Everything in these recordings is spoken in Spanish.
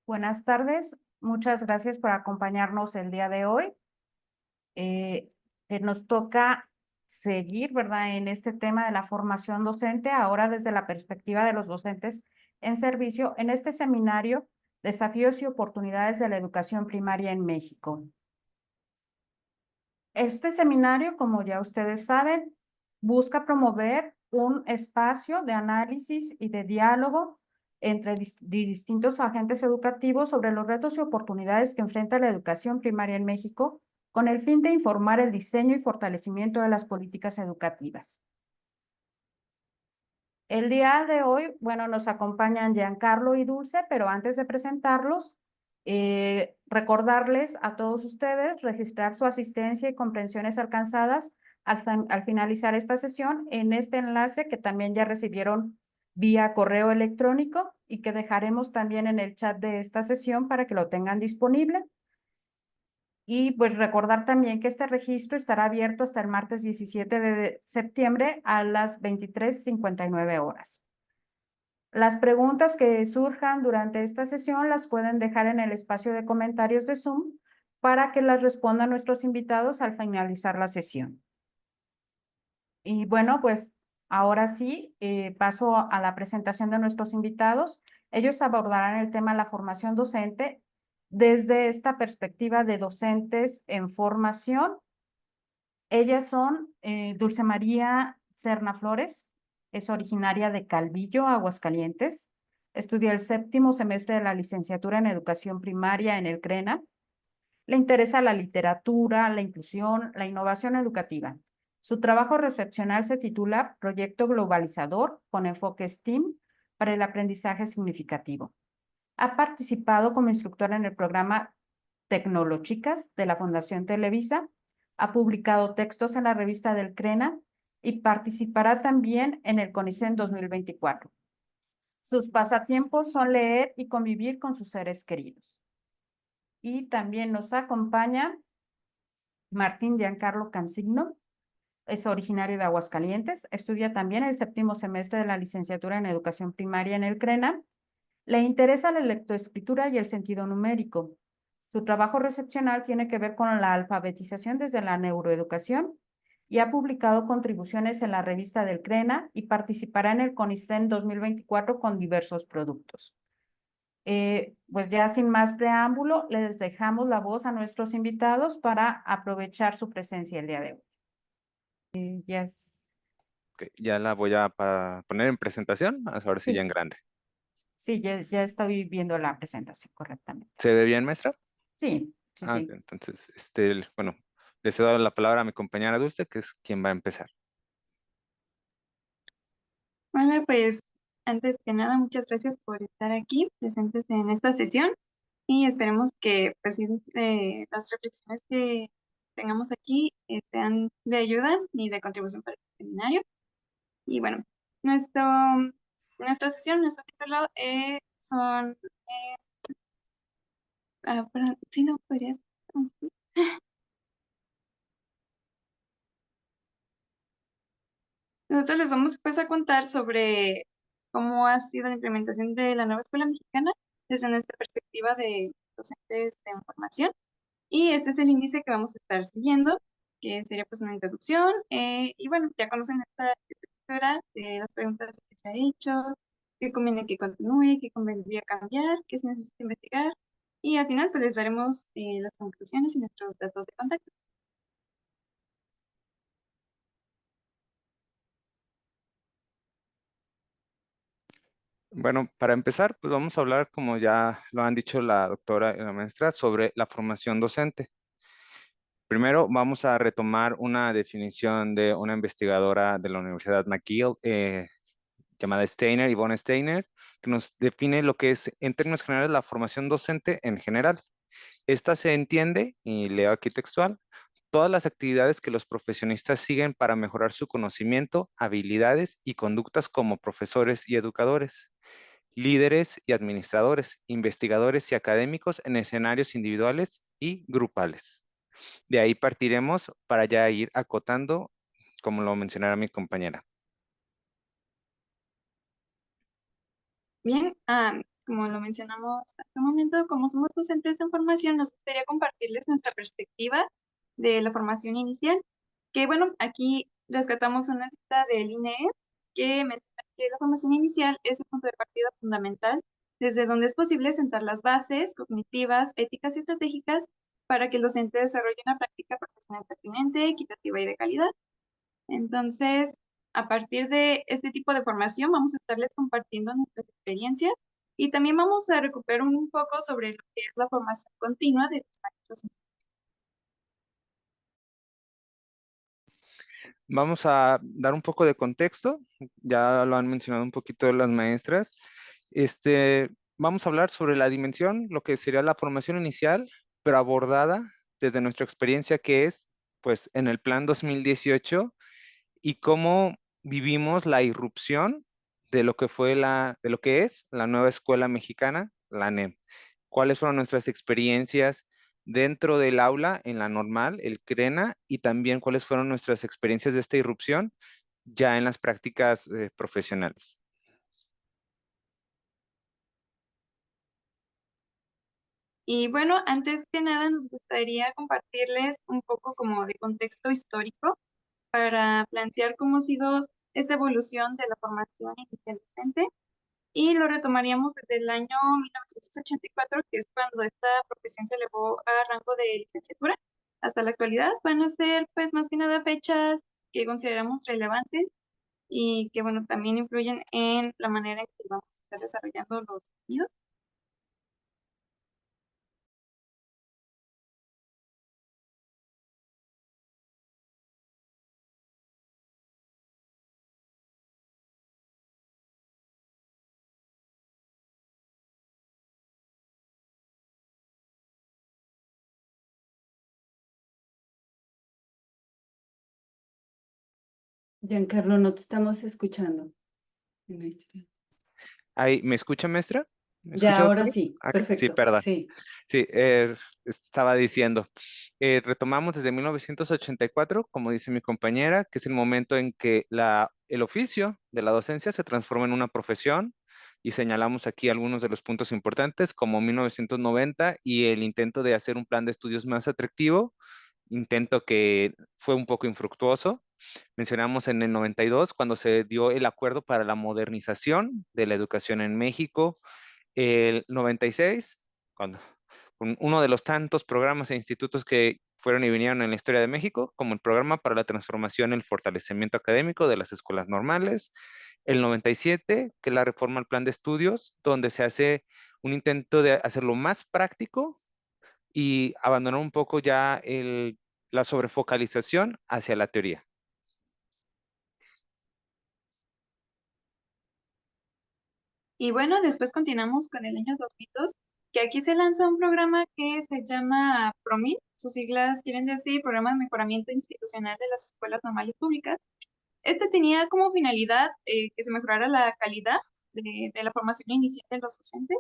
Buenas tardes, muchas gracias por acompañarnos el día de hoy. Nos toca seguir, ¿verdad?, en este tema de la formación docente, ahora desde la perspectiva de los docentes en servicio, en este seminario, Desafíos y oportunidades de la educación primaria en México. Este seminario, como ya ustedes saben, busca promover un espacio de análisis y de diálogo entre distintos agentes educativos sobre los retos y oportunidades que enfrenta la educación primaria en México, con el fin de informar el diseño y fortalecimiento de las políticas educativas. El día de hoy, bueno, nos acompañan Giancarlo y Dulce, pero antes de presentarlos, recordarles a todos ustedes registrar su asistencia y comprensiones alcanzadas al finalizar esta sesión en este enlace que también ya recibieron vía correo electrónico y que dejaremos también en el chat de esta sesión para que lo tengan disponible. Y pues recordar también que este registro estará abierto hasta el martes 17 de septiembre a las 23:59 horas. Las preguntas que surjan durante esta sesión las pueden dejar en el espacio de comentarios de Zoom para que las respondan nuestros invitados al finalizar la sesión. Y bueno, pues ahora sí, paso a la presentación de nuestros invitados. Ellos abordarán el tema de la formación docente desde esta perspectiva de docentes en formación. Ellas son Dulce María Serna Flores, es originaria de Calvillo, Aguascalientes. Estudia el 7º semestre de la licenciatura en educación primaria en el CRENA. Le interesa la literatura, la inclusión, la innovación educativa. Su trabajo recepcional se titula Proyecto Globalizador con enfoque STEAM para el aprendizaje significativo. Ha participado como instructora en el programa Tecnológicas de la Fundación Televisa, ha publicado textos en la revista del CRENA y participará también en el CONICET 2024. Sus pasatiempos son leer y convivir con sus seres queridos. Y también nos acompaña Martín Giancarlo Cansigno, es originario de Aguascalientes, estudia también el 7º semestre de la licenciatura en educación primaria en el CRENA. Le interesa la lectoescritura y el sentido numérico. Su trabajo recepcional tiene que ver con la alfabetización desde la neuroeducación y ha publicado contribuciones en la revista del CRENA y participará en el CONICET 2024 con diversos productos. Pues ya sin más preámbulo, les dejamos la voz a nuestros invitados para aprovechar su presencia el día de hoy. Okay, ya la voy a poner en presentación, ahora sí ya en Sí, grande. sí, ya estoy viendo la presentación correctamente. ¿Se ve bien, maestra? Sí, sí, Ok, sí. entonces, bueno, les he dado la palabra a mi compañera Dulce, que es quien va a empezar. Hola, pues antes que nada, muchas gracias por estar aquí presentes en esta sesión y esperemos que pues, sí, las reflexiones que tengamos aquí sean de ayuda y de contribución para el seminario. Y bueno, nuestro, nuestra sesión, nuestro título son... perdón, sí, no, podrías... Nosotros les vamos pues, a contar sobre cómo ha sido la implementación de la nueva escuela mexicana desde nuestra perspectiva de docentes en formación. Y este es el índice que vamos a estar siguiendo, que sería pues una introducción. Y bueno, ya conocen esta estructura de las preguntas que se ha hecho, qué conviene que continúe, qué convendría cambiar, qué se necesita investigar. Y al final pues les daremos las conclusiones y nuestros datos de contacto. Bueno, para empezar, pues vamos a hablar, como ya lo han dicho la doctora y la maestra, sobre la formación docente. Primero, vamos a retomar una definición de una investigadora de la Universidad McGill, llamada Steiner, Yvonne Steiner, que nos define lo que es, en términos generales, la formación docente en general. Esta se entiende, y leo aquí textual, todas las actividades que los profesionistas siguen para mejorar su conocimiento, habilidades y conductas como profesores y educadores, líderes y administradores, investigadores y académicos en escenarios individuales y grupales. De ahí partiremos para ya ir acotando, como lo mencionara mi compañera. Bien, como lo mencionamos hace un momento, como somos docentes de formación, nos gustaría compartirles nuestra perspectiva de la formación inicial. Que bueno, aquí rescatamos una cita del INEE que menciona que la formación inicial es el punto de partida fundamental desde donde es posible sentar las bases cognitivas, éticas y estratégicas para que el docente desarrolle una práctica profesional pertinente, equitativa y de calidad. Entonces, a partir de este tipo de formación, vamos a estarles compartiendo nuestras experiencias y también vamos a recuperar un poco sobre lo que es la formación continua de los maestros. Vamos a dar un poco de contexto, ya lo han mencionado un poquito las maestras. Vamos a hablar sobre la dimensión, lo que sería la formación inicial, pero abordada desde nuestra experiencia que es, pues, en el Plan 2018 y cómo vivimos la irrupción de lo que de lo que es la nueva escuela mexicana, la NEM. ¿Cuáles fueron nuestras experiencias dentro del aula en la normal, el CRENA, y también cuáles fueron nuestras experiencias de esta irrupción ya en las prácticas profesionales? Y bueno, antes que nada nos gustaría compartirles un poco como de contexto histórico para plantear cómo ha sido esta evolución de la formación inicial docente. Y lo retomaríamos desde el año 1984, que es cuando esta profesión se elevó a rango de licenciatura, hasta la actualidad. Van a ser, pues, más que nada fechas que consideramos relevantes y que, bueno, también influyen en la manera en que vamos a estar desarrollando los contenidos. Giancarlo, no te estamos escuchando. Ahí, ¿me escucha, maestra? ¿Me Ya, escucha, ahora doctora? sí, Ah, sí, perfecto, perdón. sí. Sí, estaba diciendo, retomamos desde 1984, como dice mi compañera, que es el momento en que el oficio de la docencia se transforma en una profesión y señalamos aquí algunos de los puntos importantes, como 1990 y el intento de hacer un plan de estudios más atractivo, intento que fue un poco infructuoso. Mencionamos en el 92, cuando se dio el acuerdo para la modernización de la educación en México, el 96, cuando con uno de los tantos programas e institutos que fueron y vinieron en la historia de México, como el Programa para la Transformación y el Fortalecimiento Académico de las Escuelas Normales. El 97, que es la reforma al plan de estudios, donde se hace un intento de hacerlo más práctico y abandonar un poco ya la sobrefocalización hacia la teoría. Y bueno, después continuamos con el año 2002, que aquí se lanza un programa que se llama PROMIN. Sus siglas quieren decir Programa de Mejoramiento Institucional de las Escuelas Normales Públicas. Este tenía como finalidad que se mejorara la calidad de la formación inicial de los docentes.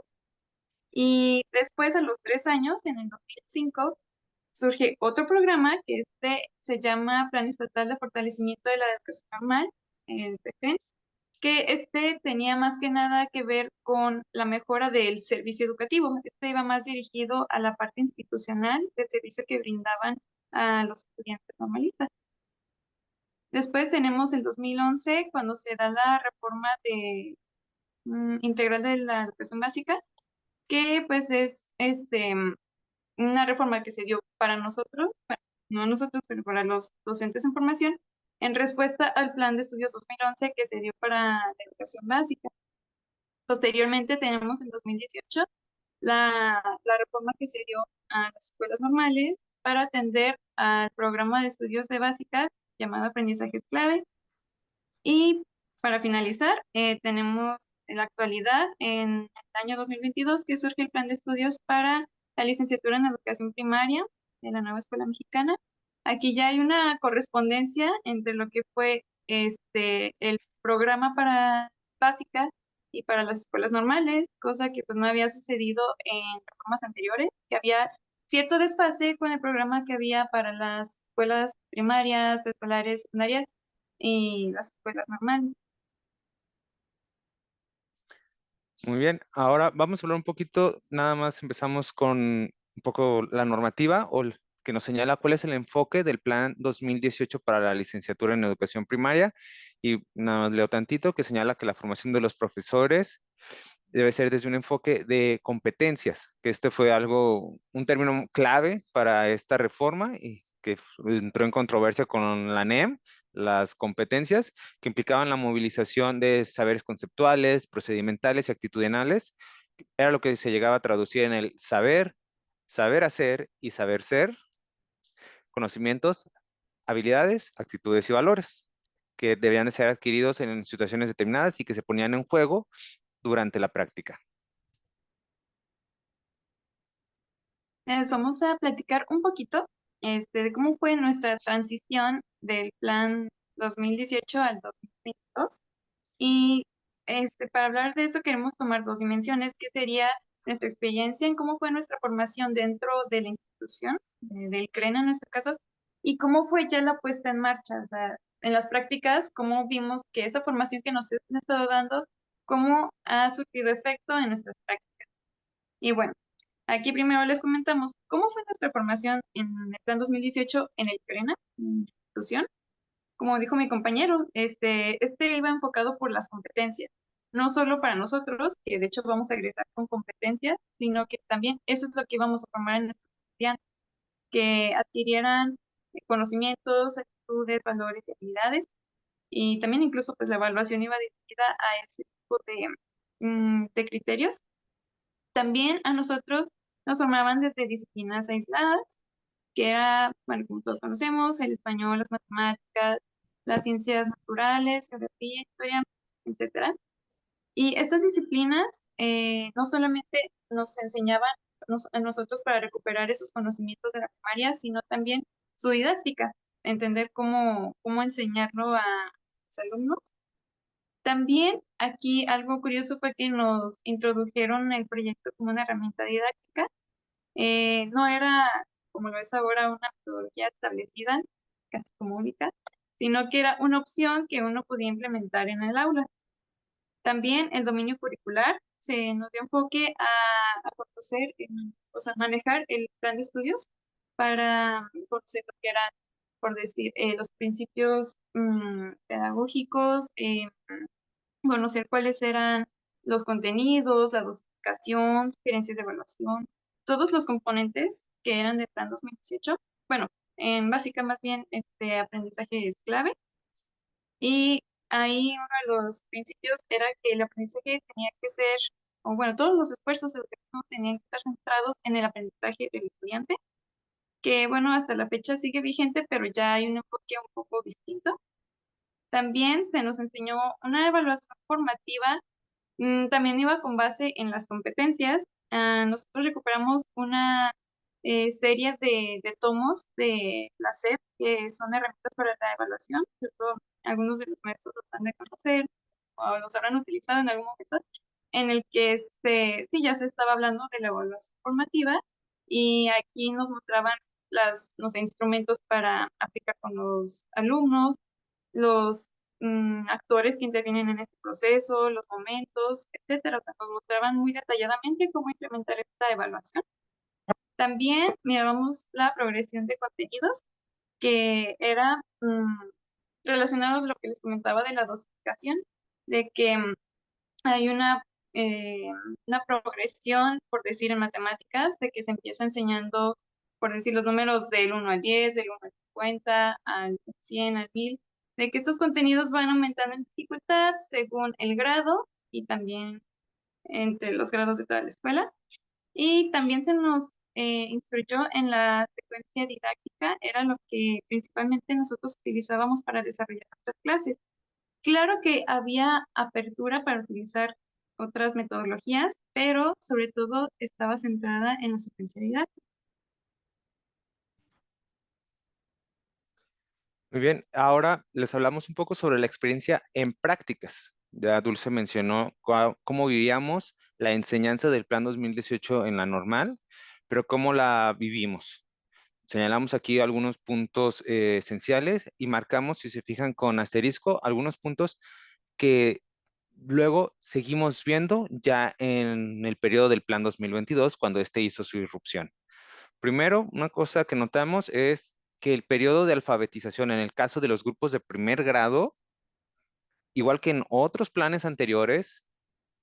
Y después, a los 3 años, en el 2005, surge otro programa que se llama Plan Estatal de Fortalecimiento de la Educación Normal, el PEFEN, que tenía más que nada que ver con la mejora del servicio educativo. Este iba más dirigido a la parte institucional del servicio que brindaban a los estudiantes normalistas. Después tenemos el 2011, cuando se da la reforma integral de la educación básica, que pues es una reforma que se dio para nosotros, bueno, no nosotros, pero para los docentes en formación, en respuesta al plan de estudios 2011 que se dio para la educación básica. Posteriormente tenemos en 2018 la reforma que se dio a las escuelas normales para atender al programa de estudios de básicas llamado Aprendizajes Clave. Y para finalizar, tenemos en la actualidad, en el año 2022, que surge el plan de estudios para la licenciatura en educación primaria de la nueva escuela mexicana. Aquí ya hay una correspondencia entre lo que fue el programa para básica y para las escuelas normales, cosa que pues no había sucedido en reformas anteriores, que había cierto desfase con el programa que había para las escuelas primarias, preescolares, secundarias y las escuelas normales. Muy bien, ahora vamos a hablar un poquito, nada más empezamos con un poco la normativa que nos señala cuál es el enfoque del Plan 2018 para la licenciatura en educación primaria, y nada más leo tantito que señala que la formación de los profesores debe ser desde un enfoque de competencias, que este fue un término clave para esta reforma y que entró en controversia con la NEM, las competencias que implicaban la movilización de saberes conceptuales, procedimentales y actitudinales. Era lo que se llegaba a traducir en el saber, saber hacer y saber ser, conocimientos, habilidades, actitudes y valores que debían de ser adquiridos en situaciones determinadas y que se ponían en juego durante la práctica. Les vamos a platicar un poquito de cómo fue nuestra transición del plan 2018 al 2022. Y para hablar de esto queremos tomar dos dimensiones, que sería nuestra experiencia en cómo fue nuestra formación dentro de la institución, del CRENA en nuestro caso, y cómo fue ya la puesta en marcha, o sea, en las prácticas, cómo vimos que esa formación que nos han estado dando, cómo ha surtido efecto en nuestras prácticas. Y bueno, aquí primero les comentamos cómo fue nuestra formación en el plan 2018 en el CRENA, en la institución. Como dijo mi compañero, este iba enfocado por las competencias, no solo para nosotros, que de hecho vamos a egresar con competencias, sino que también eso es lo que íbamos a formar en nuestros estudiantes, que adquirieran conocimientos, actitudes, valores y habilidades, y también incluso pues la evaluación iba dirigida a ese tipo de criterios. También a nosotros nos formaban desde disciplinas aisladas, que era, bueno, como todos conocemos, el español, las matemáticas, las ciencias naturales, geografía, historia, etcétera. Y estas disciplinas no solamente nos enseñaban a nosotros para recuperar esos conocimientos de la primaria, sino también su didáctica, entender cómo enseñarlo a los alumnos. También aquí algo curioso fue que nos introdujeron el proyecto como una herramienta didáctica. No era, como lo es ahora, una metodología establecida, casi como única, sino que era una opción que uno podía implementar en el aula. También el dominio curricular se nos dio enfoque a conocer, o sea, manejar el plan de estudios para conocer lo que eran, por decir, los principios pedagógicos, conocer cuáles eran los contenidos, la dosificación, sugerencias de evaluación, todos los componentes que eran del plan 2018. Bueno, en básica más bien aprendizaje es clave. Y ahí uno de los principios era que el aprendizaje tenía que ser, o bueno, todos los esfuerzos educativos tenían que estar centrados en el aprendizaje del estudiante, que bueno, hasta la fecha sigue vigente, pero ya hay un enfoque un poco distinto. También se nos enseñó una evaluación formativa. También iba con base en las competencias. Nosotros recuperamos una serie de tomos de la SEP, que son herramientas para la evaluación. Sobre algunos de los maestros los han de conocer o los habrán utilizado en algún momento, en el que sí, ya se estaba hablando de la evaluación formativa, y aquí nos mostraban los instrumentos para aplicar con los alumnos, los actores que intervienen en este proceso, los momentos, etcétera. O sea, nos mostraban muy detalladamente cómo implementar esta evaluación. También mirábamos la progresión de contenidos, que era relacionado a lo que les comentaba de la dosificación, de que hay eh, una progresión, por decir, en matemáticas, de que se empieza enseñando, por decir, los números del 1 al 10, del 1 al 50, al 100, al 1000, de que estos contenidos van aumentando en dificultad según el grado y también entre los grados de toda la escuela. Y también se nos instruyó en la secuencia didáctica, era lo que principalmente nosotros utilizábamos para desarrollar nuestras clases. Claro que había apertura para utilizar otras metodologías, pero sobre todo estaba centrada en la secuencialidad. Muy bien, ahora les hablamos un poco sobre la experiencia en prácticas. Ya Dulce mencionó cómo vivíamos la enseñanza del Plan 2018 en la normal, pero cómo la vivimos. Señalamos aquí algunos puntos esenciales y marcamos, si se fijan con asterisco, algunos puntos que Luego seguimos viendo ya en el periodo del Plan 2022, cuando este hizo su irrupción. Primero, una cosa que notamos es que el periodo de alfabetización en el caso de los grupos de primer grado, igual que en otros planes anteriores,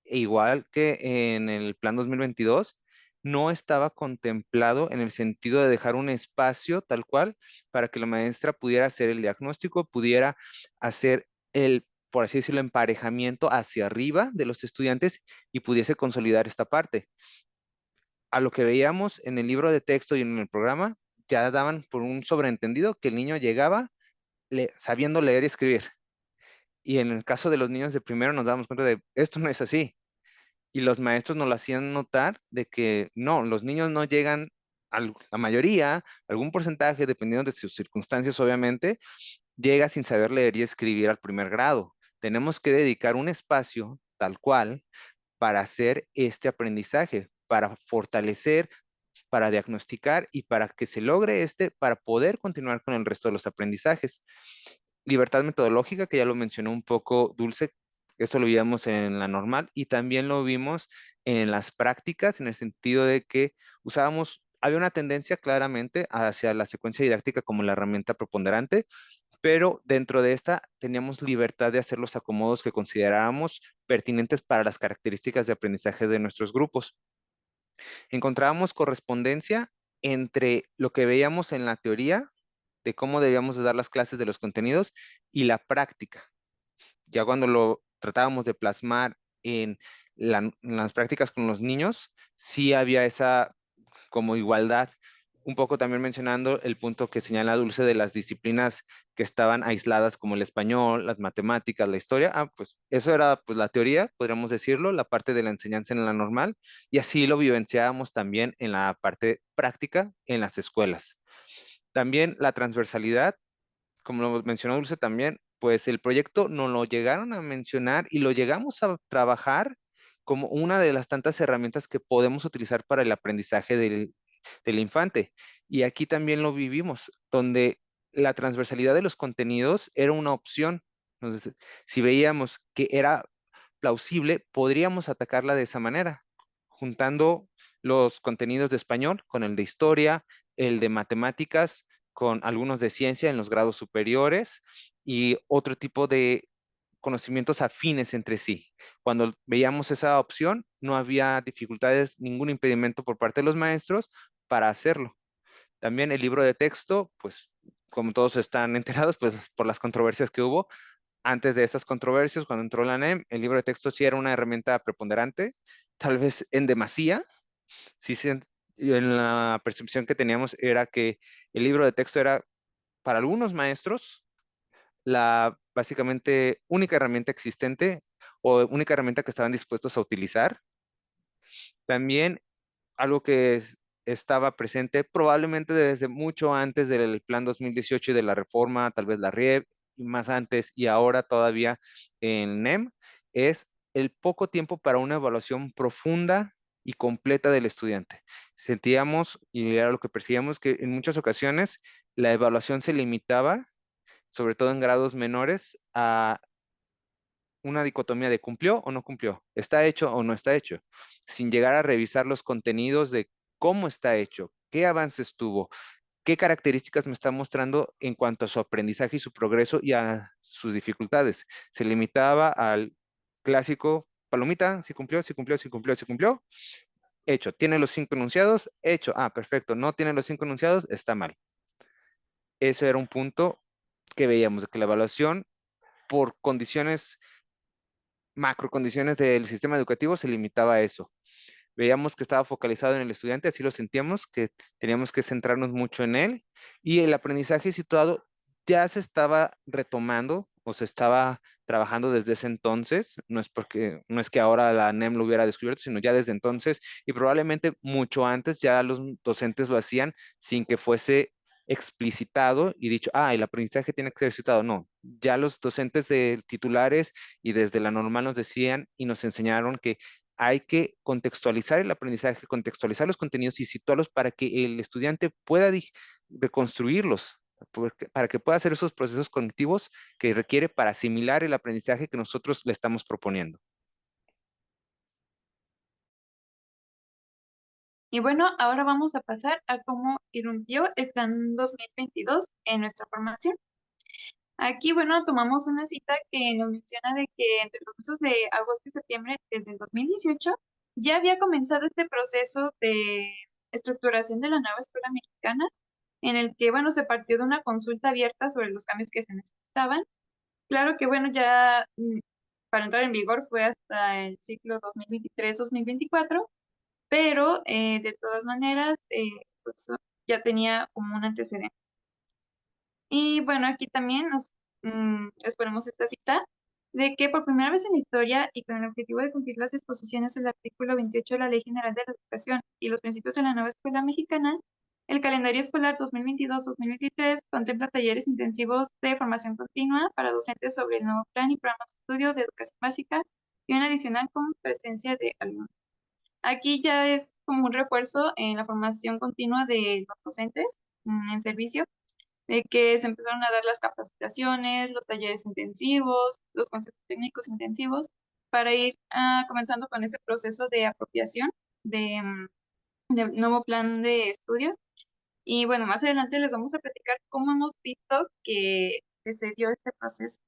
e igual que en el Plan 2022, no estaba contemplado en el sentido de dejar un espacio tal cual para que la maestra pudiera hacer el diagnóstico, pudiera hacer el, por así decirlo, emparejamiento hacia arriba de los estudiantes y pudiese consolidar esta parte. A lo que veíamos en el libro de texto y en el programa, ya daban por un sobreentendido que el niño llegaba sabiendo leer y escribir. Y en el caso de los niños de primero nos damos cuenta de esto no es así. Y los maestros nos lo hacían notar de que no, los niños no llegan, la mayoría, algún porcentaje, dependiendo de sus circunstancias, obviamente, llega sin saber leer y escribir al primer grado. Tenemos que dedicar un espacio tal cual para hacer este aprendizaje, para fortalecer, para diagnosticar y para que se logre para poder continuar con el resto de los aprendizajes. Libertad metodológica, que ya lo mencionó un poco Dulce, eso lo vimos en la normal y también lo vimos en las prácticas, en el sentido de que había una tendencia claramente hacia la secuencia didáctica como la herramienta preponderante, pero dentro de esta teníamos libertad de hacer los acomodos que considerábamos pertinentes para las características de aprendizaje de nuestros grupos. Encontrábamos correspondencia entre lo que veíamos en la teoría de cómo debíamos de dar las clases de los contenidos y la práctica. Ya cuando lo tratábamos de plasmar en las prácticas con los niños, sí había esa como igualdad. Un poco también mencionando el punto que señala Dulce de las disciplinas que estaban aisladas como el español, las matemáticas, la historia. Pues eso era pues la teoría, podríamos decirlo, la parte de la enseñanza en la normal, y así lo vivenciábamos también en la parte práctica en las escuelas. También la transversalidad, como lo mencionó Dulce también, pues el proyecto nos lo llegaron a mencionar y lo llegamos a trabajar como una de las tantas herramientas que podemos utilizar para el aprendizaje del infante. Y aquí también lo vivimos, donde la transversalidad de los contenidos era una opción. Entonces, si veíamos que era plausible, podríamos atacarla de esa manera, juntando los contenidos de español con el de historia, el de matemáticas, con algunos de ciencia en los grados superiores y otro tipo de conocimientos afines entre sí. Cuando veíamos esa opción, no había dificultades, ningún impedimento por parte de los maestros para hacerlo. También el libro de texto, pues como todos están enterados, pues por las controversias que hubo, antes de esas controversias, cuando entró la NEM, el libro de texto sí era una herramienta preponderante, tal vez en demasía. Sí, en la percepción que teníamos era que el libro de texto era para algunos maestros la básicamente única herramienta existente o única herramienta que estaban dispuestos a utilizar. También algo que estaba presente probablemente desde mucho antes del Plan 2018 y de la reforma, tal vez la RIEP, y más antes y ahora todavía en NEM, es el poco tiempo para una evaluación profunda y completa del estudiante. Sentíamos, y era lo que percibíamos, que en muchas ocasiones la evaluación se limitaba, sobre todo en grados menores, a una dicotomía de cumplió o no cumplió, está hecho o no está hecho, sin llegar a revisar los contenidos de cómo está hecho, qué avances tuvo, qué características me está mostrando en cuanto a su aprendizaje y su progreso y a sus dificultades. Se limitaba al clásico palomita, si cumplió, si cumplió, si cumplió, si cumplió, hecho. ¿Tiene los 5 enunciados? Hecho. Perfecto. ¿No tiene los 5 enunciados? Está mal. Eso era un punto que veíamos, de que la evaluación por condiciones macrocondiciones del sistema educativo se limitaba a eso. Veíamos que estaba focalizado en el estudiante, así lo sentíamos, que teníamos que centrarnos mucho en él, y el aprendizaje situado ya se estaba retomando o se estaba trabajando desde ese entonces. No es que ahora la NEM lo hubiera descubierto, sino ya desde entonces, y probablemente mucho antes ya los docentes lo hacían sin que fuese explicitado y dicho, el aprendizaje tiene que ser citado. No, ya los docentes de titulares y desde la normal nos decían y nos enseñaron que hay que contextualizar el aprendizaje, contextualizar los contenidos y situarlos para que el estudiante pueda reconstruirlos, para que pueda hacer esos procesos cognitivos que requiere para asimilar el aprendizaje que nosotros le estamos proponiendo. Y bueno, ahora vamos a pasar a cómo irrumpió el Plan 2022 en nuestra formación. Aquí, bueno, tomamos una cita que nos menciona de que entre los meses de agosto y septiembre del 2018 ya había comenzado este proceso de estructuración de la nueva escuela mexicana, en el que, bueno, se partió de una consulta abierta sobre los cambios que se necesitaban. Claro que, bueno, ya para entrar en vigor fue hasta el ciclo 2023-2024, pero de todas maneras, pues ya tenía como un antecedente. Y bueno, aquí también les ponemos esta cita de que por primera vez en la historia y con el objetivo de cumplir las disposiciones del artículo 28 de la Ley General de la Educación y los principios de la nueva escuela mexicana, el calendario escolar 2022-2023 contempla talleres intensivos de formación continua para docentes sobre el nuevo plan y programas de estudio de educación básica y un adicional con presencia de alumnos. Aquí ya es como un refuerzo en la formación continua de los docentes en servicio, de que se empezaron a dar las capacitaciones, los talleres intensivos, los conceptos técnicos intensivos, para ir comenzando con ese proceso de apropiación del nuevo plan de estudio. Y bueno, más adelante les vamos a platicar cómo hemos visto que se dio este proceso.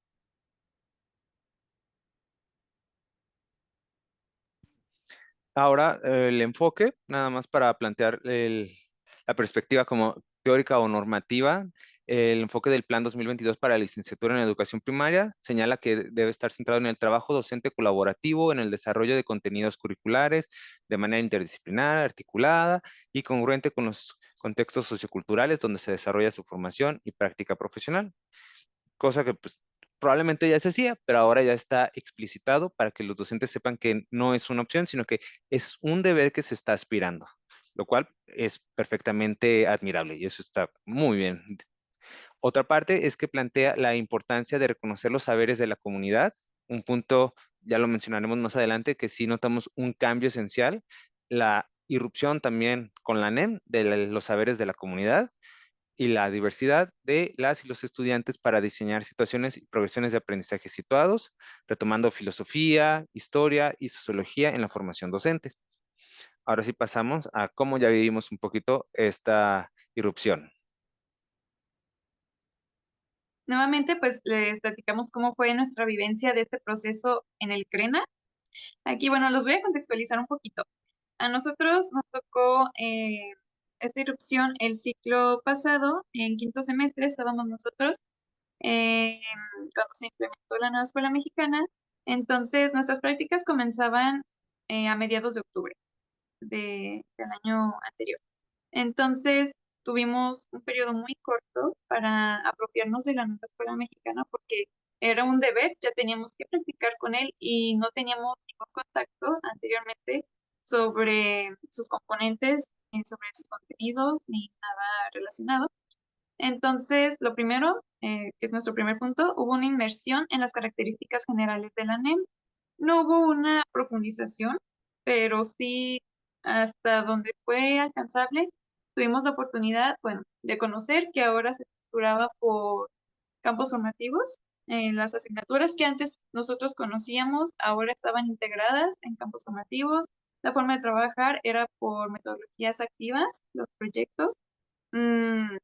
Ahora, el enfoque, nada más para plantear la perspectiva como teórica o normativa, el enfoque del Plan 2022 para la licenciatura en educación primaria señala que debe estar centrado en el trabajo docente colaborativo, en el desarrollo de contenidos curriculares de manera interdisciplinar, articulada y congruente con los contextos socioculturales donde se desarrolla su formación y práctica profesional, cosa que pues probablemente ya se hacía, pero ahora ya está explicitado para que los docentes sepan que no es una opción, sino que es un deber que se está aspirando, lo cual es perfectamente admirable y eso está muy bien. Otra parte es que plantea la importancia de reconocer los saberes de la comunidad, un punto, ya lo mencionaremos más adelante, que sí notamos un cambio esencial, la irrupción también con la NEM de los saberes de la comunidad, y la diversidad de las y los estudiantes para diseñar situaciones y progresiones de aprendizaje situados, retomando filosofía, historia y sociología en la formación docente. Ahora sí pasamos a cómo ya vivimos un poquito esta irrupción. Nuevamente, pues les platicamos cómo fue nuestra vivencia de este proceso en el CRENA. Aquí, bueno, los voy a contextualizar un poquito. A nosotros nos tocó esta irrupción el ciclo pasado, en quinto semestre estábamos nosotros, eh, cuando se implementó la nueva escuela mexicana. Entonces, nuestras prácticas comenzaban a mediados de octubre del año anterior. Entonces, tuvimos un periodo muy corto para apropiarnos de la nueva escuela mexicana porque era un deber, ya teníamos que practicar con él y no teníamos ningún contacto anteriormente sobre sus componentes, ni sobre sus contenidos, ni nada relacionado. Entonces, lo primero, que es nuestro primer punto, hubo una inmersión en las características generales de la NEM. No hubo una profundización, pero sí, hasta donde fue alcanzable, tuvimos la oportunidad, bueno, de conocer que ahora se estructuraba por campos formativos. Las asignaturas que antes nosotros conocíamos ahora estaban integradas en campos formativos. La forma de trabajar era por metodologías activas, los proyectos. Mm,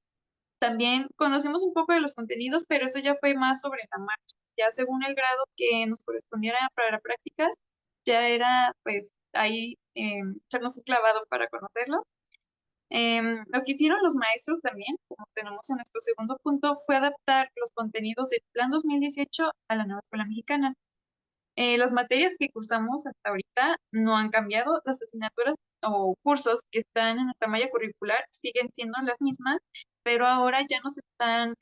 También conocimos un poco de los contenidos, pero eso ya fue más sobre la marcha. Ya según el grado que nos correspondiera para prácticas, ya era pues ahí echarnos un clavado para conocerlo. Lo que hicieron los maestros también, como tenemos en nuestro segundo punto, fue adaptar los contenidos del Plan 2018 a la nueva escuela mexicana. Las materias que cursamos hasta ahorita no han cambiado, las asignaturas o cursos que están en nuestra malla curricular siguen siendo las mismas, pero ahora ya nos están,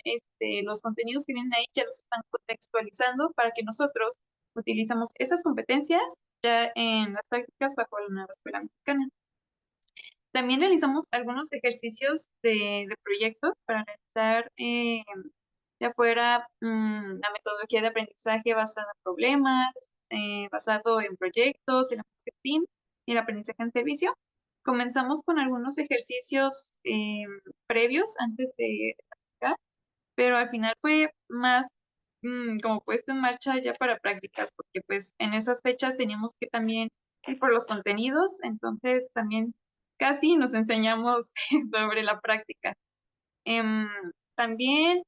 los contenidos que vienen ahí ya los están contextualizando para que nosotros utilicemos esas competencias ya en las prácticas bajo la nueva escuela mexicana. También realizamos algunos ejercicios de proyectos para realizar de afuera la metodología de aprendizaje basada en problemas, basado en proyectos, el enfoque STEAM y el aprendizaje en servicio. Comenzamos con algunos ejercicios previos antes de practicar, pero al final fue más como puesto en marcha ya para prácticas, porque pues en esas fechas teníamos que también ir por los contenidos, entonces también casi nos enseñamos sobre la práctica. Em, También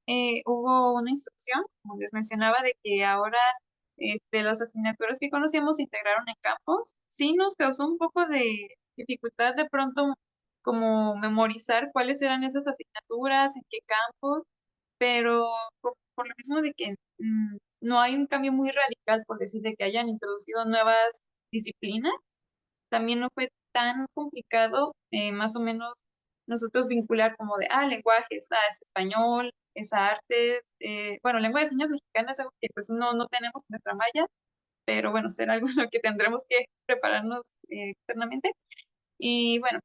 hubo una instrucción, como les mencionaba, de que ahora las asignaturas que conocíamos se integraron en campos. Sí nos causó un poco de dificultad de pronto como memorizar cuáles eran esas asignaturas, en qué campos, pero por lo mismo de que no hay un cambio muy radical, por decir, de que hayan introducido nuevas disciplinas, también no fue tan complicado, más o menos nosotros vincular como de, lenguajes, es español, es artes, bueno, lengua de señas mexicana es algo que pues no tenemos en nuestra malla, pero bueno, será algo en lo que tendremos que prepararnos externamente. Y bueno,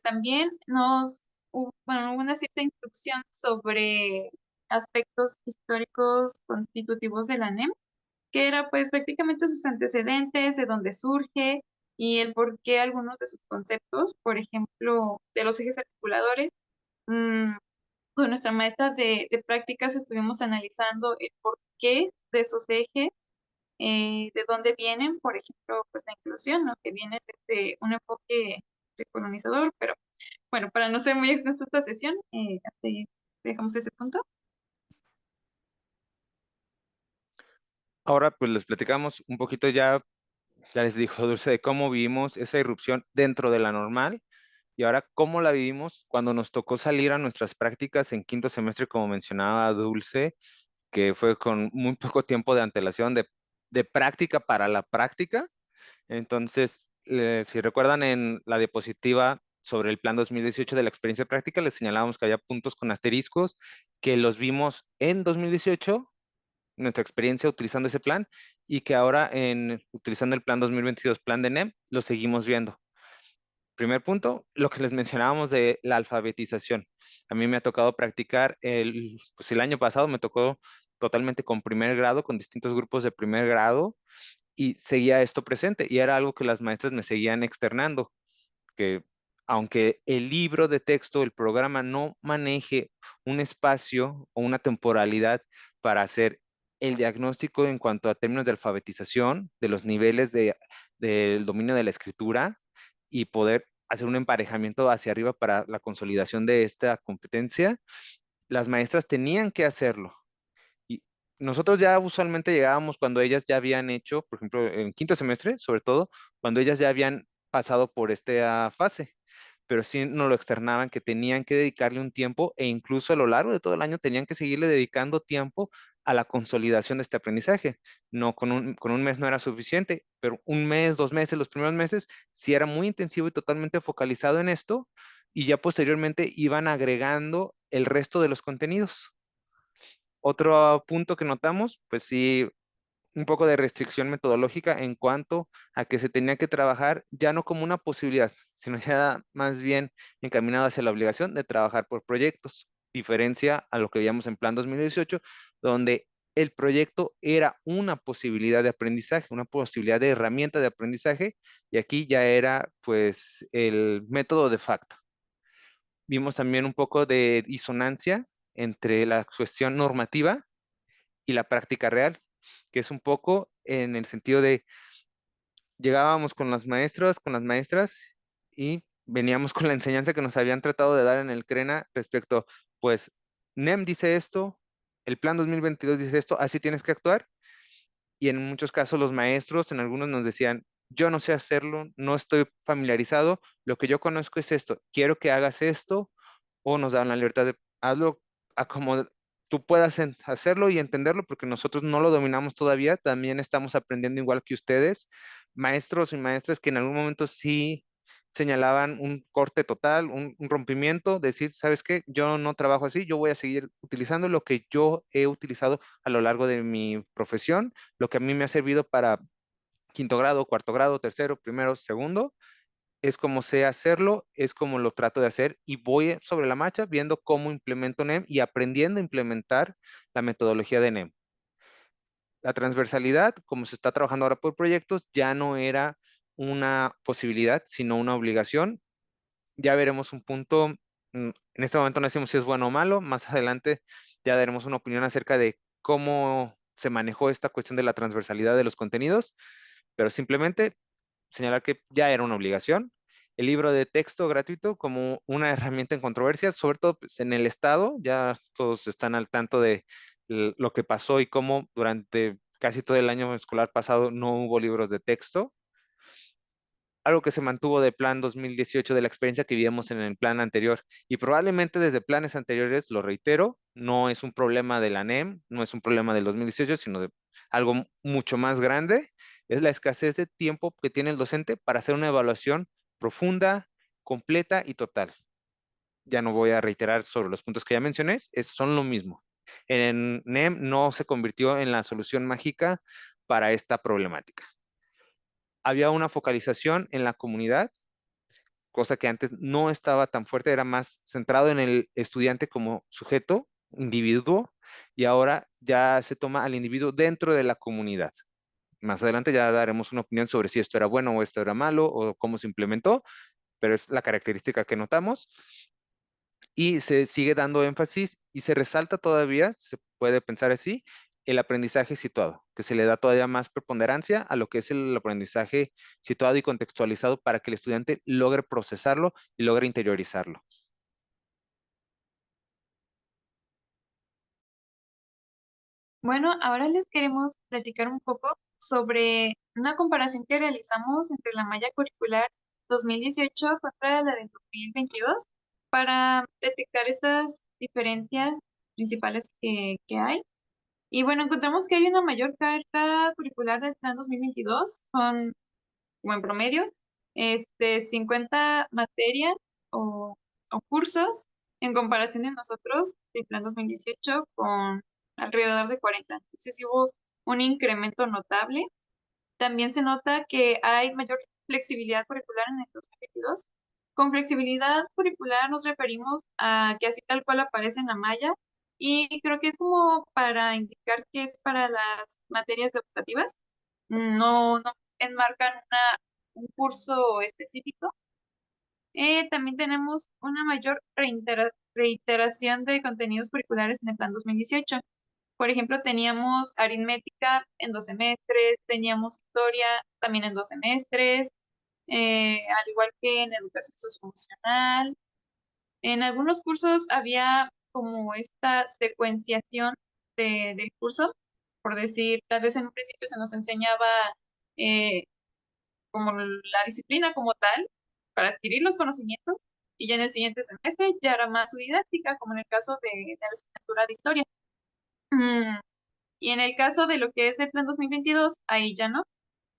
también bueno, hubo una cierta instrucción sobre aspectos históricos constitutivos de la NEM, que era pues prácticamente sus antecedentes, de dónde surge y el por qué algunos de sus conceptos, por ejemplo, de los ejes articuladores. mm, con nuestra maestra de prácticas estuvimos analizando el porqué de esos ejes, de dónde vienen, por ejemplo, pues la inclusión, ¿no? Que viene desde un enfoque colonizador, pero bueno, para no ser muy extensa esta sesión, hasta ahí dejamos ese punto. Ahora pues les platicamos un poquito ya les dijo Dulce de cómo vivimos esa irrupción dentro de la normal y ahora cómo la vivimos cuando nos tocó salir a nuestras prácticas en quinto semestre, como mencionaba Dulce, que fue con muy poco tiempo de antelación de práctica para la práctica. Entonces, si recuerdan en la diapositiva sobre el plan 2018 de la experiencia práctica, les señalábamos que había puntos con asteriscos que los vimos en 2018, nuestra experiencia utilizando ese plan, y que ahora utilizando el plan 2022, plan de NEM, lo seguimos viendo. Primer punto, lo que les mencionábamos de la alfabetización. A mí me ha tocado practicar, pues el año pasado me tocó totalmente con primer grado, con distintos grupos de primer grado, y seguía esto presente, y era algo que las maestras me seguían externando, que aunque el libro de texto, el programa no maneje un espacio o una temporalidad para hacer el diagnóstico en cuanto a términos de alfabetización, de los niveles del dominio de la escritura y poder hacer un emparejamiento hacia arriba para la consolidación de esta competencia, las maestras tenían que hacerlo. Y nosotros ya usualmente llegábamos cuando ellas ya habían hecho, por ejemplo, en quinto semestre, sobre todo, cuando ellas ya habían pasado por esta fase, pero sí nos lo externaban que tenían que dedicarle un tiempo e incluso a lo largo de todo el año tenían que seguirle dedicando tiempo a la consolidación de este aprendizaje. No, con un mes no era suficiente, pero un mes, 2 meses, los primeros meses, sí era muy intensivo y totalmente focalizado en esto, y ya posteriormente iban agregando el resto de los contenidos. Otro punto que notamos, pues sí, un poco de restricción metodológica en cuanto a que se tenía que trabajar ya no como una posibilidad, sino ya más bien encaminado hacia la obligación de trabajar por proyectos, diferencia a lo que veíamos en Plan 2018, donde el proyecto era una posibilidad de aprendizaje, una posibilidad de herramienta de aprendizaje, y aquí ya era pues el método de facto. Vimos también un poco de disonancia entre la cuestión normativa y la práctica real, que es un poco en el sentido de llegábamos con los maestros, con las maestras y veníamos con la enseñanza que nos habían tratado de dar en el CRENA respecto, pues, NEM dice esto, el plan 2022 dice esto, así tienes que actuar. Y en muchos casos los maestros, en algunos nos decían, yo no sé hacerlo, no estoy familiarizado, lo que yo conozco es esto, quiero que hagas esto, o nos dan la libertad de hazlo a como tú puedas hacerlo y entenderlo, porque nosotros no lo dominamos todavía, también estamos aprendiendo igual que ustedes, maestros y maestras que en algún momento sí señalaban un corte total, un rompimiento, decir, ¿sabes qué? Yo no trabajo así, yo voy a seguir utilizando lo que yo he utilizado a lo largo de mi profesión, lo que a mí me ha servido para quinto grado, cuarto grado, tercero, primero, segundo, es como sé hacerlo, es como lo trato de hacer y voy sobre la marcha viendo cómo implemento NEM y aprendiendo a implementar la metodología de NEM. La transversalidad, como se está trabajando ahora por proyectos, ya no era una posibilidad, sino una obligación. Ya veremos un punto, en este momento no decimos si es bueno o malo, más adelante ya daremos una opinión acerca de cómo se manejó esta cuestión de la transversalidad de los contenidos, pero simplemente señalar que ya era una obligación. el libro de texto gratuito como una herramienta en controversia, sobre todo pues, en el estado. Ya todos están al tanto de lo que pasó y cómo durante casi todo el año escolar pasado no hubo libros de texto. Algo que se mantuvo de plan 2018 de la experiencia que vivimos en el plan anterior. Y probablemente desde planes anteriores, lo reitero, no es un problema de la NEM, no es un problema del 2018, sino de algo mucho más grande, es la escasez de tiempo que tiene el docente para hacer una evaluación profunda, completa y total. Ya no voy a reiterar sobre los puntos que ya mencioné, son lo mismo. En NEM no se convirtió en la solución mágica para esta problemática. Había una focalización en la comunidad, cosa que antes no estaba tan fuerte, era más centrado en el estudiante como sujeto, individuo, y ahora ya se toma al individuo dentro de la comunidad. Más adelante ya daremos una opinión sobre si esto era bueno o esto era malo o cómo se implementó, pero es la característica que notamos. Y se sigue dando énfasis y se resalta todavía, se puede pensar así, el aprendizaje situado, que se le da todavía más preponderancia a lo que es el aprendizaje situado y contextualizado para que el estudiante logre procesarlo y logre interiorizarlo. Bueno, ahora les queremos platicar un poco sobre una comparación que realizamos entre la malla curricular 2018 contra la del 2022 para detectar estas diferencias principales que hay. Y bueno, encontramos que hay una mayor carga curricular del plan 2022 con, como en promedio, 50 materias o, o cursos en comparación de nosotros del plan 2018 con alrededor de 40. Entonces sí hubo un incremento notable. También se nota que hay mayor flexibilidad curricular en el 2022. Con flexibilidad curricular nos referimos a que así tal cual aparece en la malla y creo que es como para indicar que es para las materias optativas. No enmarcan un curso específico. También tenemos una mayor reiteración de contenidos curriculares en el plan 2018. Por ejemplo, teníamos aritmética en 2 semestres, teníamos historia también en 2 semestres, al igual que en educación socioemocional. En algunos cursos había como esta secuenciación del curso, por decir, tal vez en un principio se nos enseñaba eh, como la disciplina como tal, para adquirir los conocimientos, y ya en el siguiente semestre ya era más su didáctica, como en el caso de la asignatura de historia. Y en el caso de lo que es el plan 2022, ahí ya no.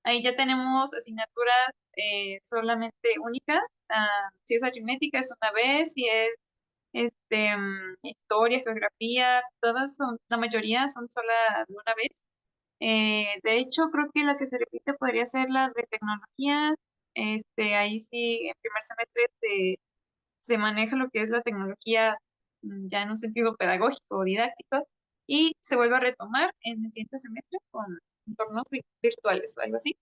Ahí ya tenemos asignaturas solamente únicas. Si es aritmética es una vez, si es historia, geografía, todas son, la mayoría son sola de una vez. De hecho, creo que la que se repite podría ser la de tecnología. Ahí sí, en primer semestre se maneja lo que es la tecnología ya en un sentido pedagógico o didáctico y se vuelve a retomar en el siguiente semestre con entornos virtuales o algo así.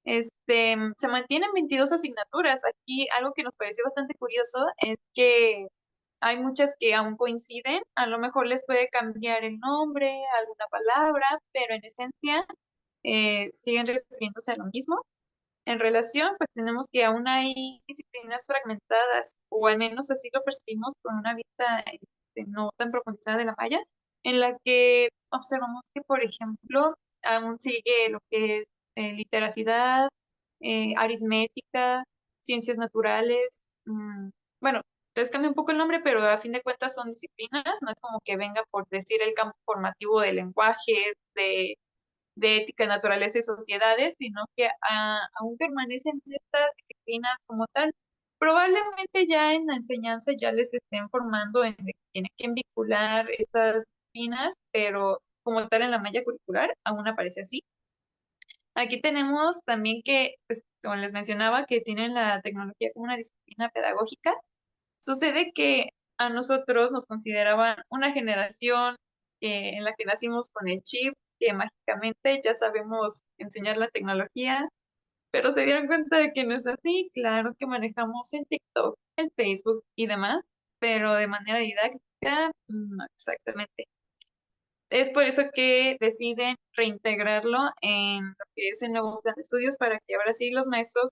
Se mantienen 22 asignaturas. Aquí algo que nos pareció bastante curioso es que hay muchas que aún coinciden, a lo mejor les puede cambiar el nombre, alguna palabra, pero en esencia siguen refiriéndose a lo mismo. En relación, pues tenemos que aún hay disciplinas fragmentadas, o al menos así lo percibimos con una vista no tan profundizada de la malla, en la que observamos que, por ejemplo, aún sigue lo que es literacidad, aritmética, ciencias naturales. Bueno, entonces cambia un poco el nombre, pero a fin de cuentas son disciplinas, no es como que venga por decir el campo formativo del lenguaje, de ética, naturaleza y sociedades, sino que aún permanecen estas disciplinas como tal. Probablemente ya en la enseñanza ya les estén formando en que tienen que vincular estas disciplinas, pero como tal en la malla curricular aún aparece así. Aquí tenemos también que, pues, como les mencionaba, que tienen la tecnología como una disciplina pedagógica. Sucede que a nosotros nos consideraban una generación en la que nacimos con el chip, que mágicamente ya sabemos enseñar la tecnología, pero se dieron cuenta de que no es así. Claro que manejamos el TikTok, el Facebook y demás, pero de manera didáctica, no exactamente. Es por eso que deciden reintegrarlo en lo que es el nuevo plan de estudios para que ahora sí los maestros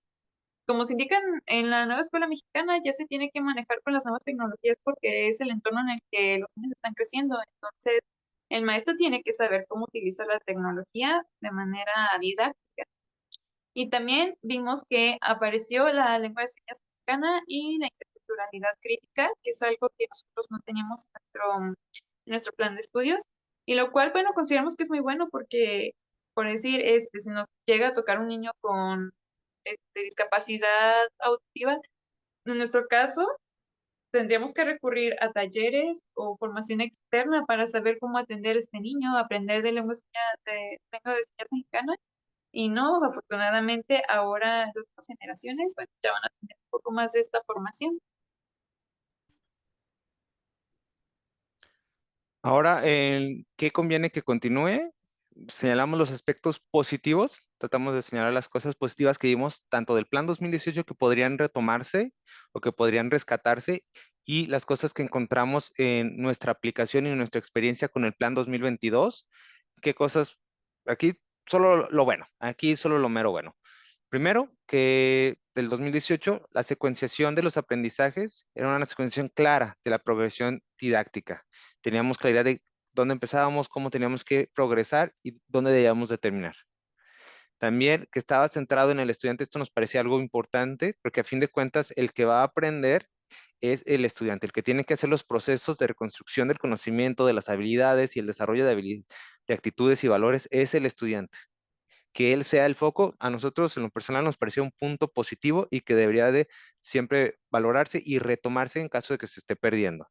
como se indica en la nueva escuela mexicana, ya se tiene que manejar con las nuevas tecnologías porque es el entorno en el que los niños están creciendo. Entonces, el maestro tiene que saber cómo utilizar la tecnología de manera didáctica. Y también vimos que apareció la lengua de señas mexicana y la interculturalidad crítica, que es algo que nosotros no teníamos en nuestro plan de estudios, y lo cual, bueno, consideramos que es muy bueno porque, por decir, si nos llega a tocar un niño con discapacidad auditiva, en nuestro caso, tendríamos que recurrir a talleres o formación externa para saber cómo atender a este niño, aprender de lengua de señas mexicana. Y no, afortunadamente ahora las nuevas generaciones bueno, ya van a tener un poco más de esta formación. Ahora, ¿qué conviene que continúe? Señalamos los aspectos positivos, tratamos de señalar las cosas positivas que vimos tanto del plan 2018 que podrían retomarse o que podrían rescatarse y las cosas que encontramos en nuestra aplicación y en nuestra experiencia con el plan 2022. ¿Qué cosas? Aquí solo lo bueno, aquí solo lo mero bueno. Primero, que del 2018 la secuenciación de los aprendizajes era una secuenciación clara de la progresión didáctica. Teníamos claridad de dónde empezábamos, cómo teníamos que progresar y dónde debíamos de terminar. También que estaba centrado en el estudiante, esto nos parecía algo importante, porque a fin de cuentas el que va a aprender es el estudiante, el que tiene que hacer los procesos de reconstrucción del conocimiento, de las habilidades y el desarrollo de actitudes y valores es el estudiante. Que él sea el foco, a nosotros en lo personal nos parecía un punto positivo y que debería de siempre valorarse y retomarse en caso de que se esté perdiendo.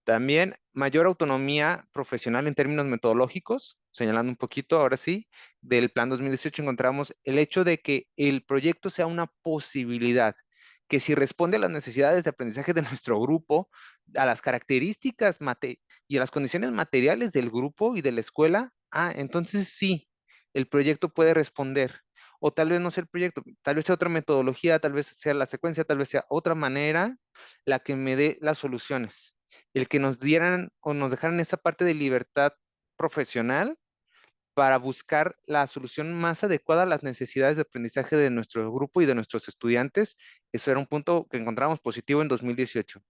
También mayor autonomía profesional en términos metodológicos, señalando un poquito, ahora sí, del plan 2018 encontramos el hecho de que el proyecto sea una posibilidad, que si responde a las necesidades de aprendizaje de nuestro grupo, a las características y a las condiciones materiales del grupo y de la escuela, entonces sí, el proyecto puede responder. O tal vez no sea el proyecto, tal vez sea otra metodología, tal vez sea la secuencia, tal vez sea otra manera la que me dé las soluciones. El que nos dieran o nos dejaran esa parte de libertad profesional para buscar la solución más adecuada a las necesidades de aprendizaje de nuestro grupo y de nuestros estudiantes. Eso era un punto que encontramos positivo en 2018.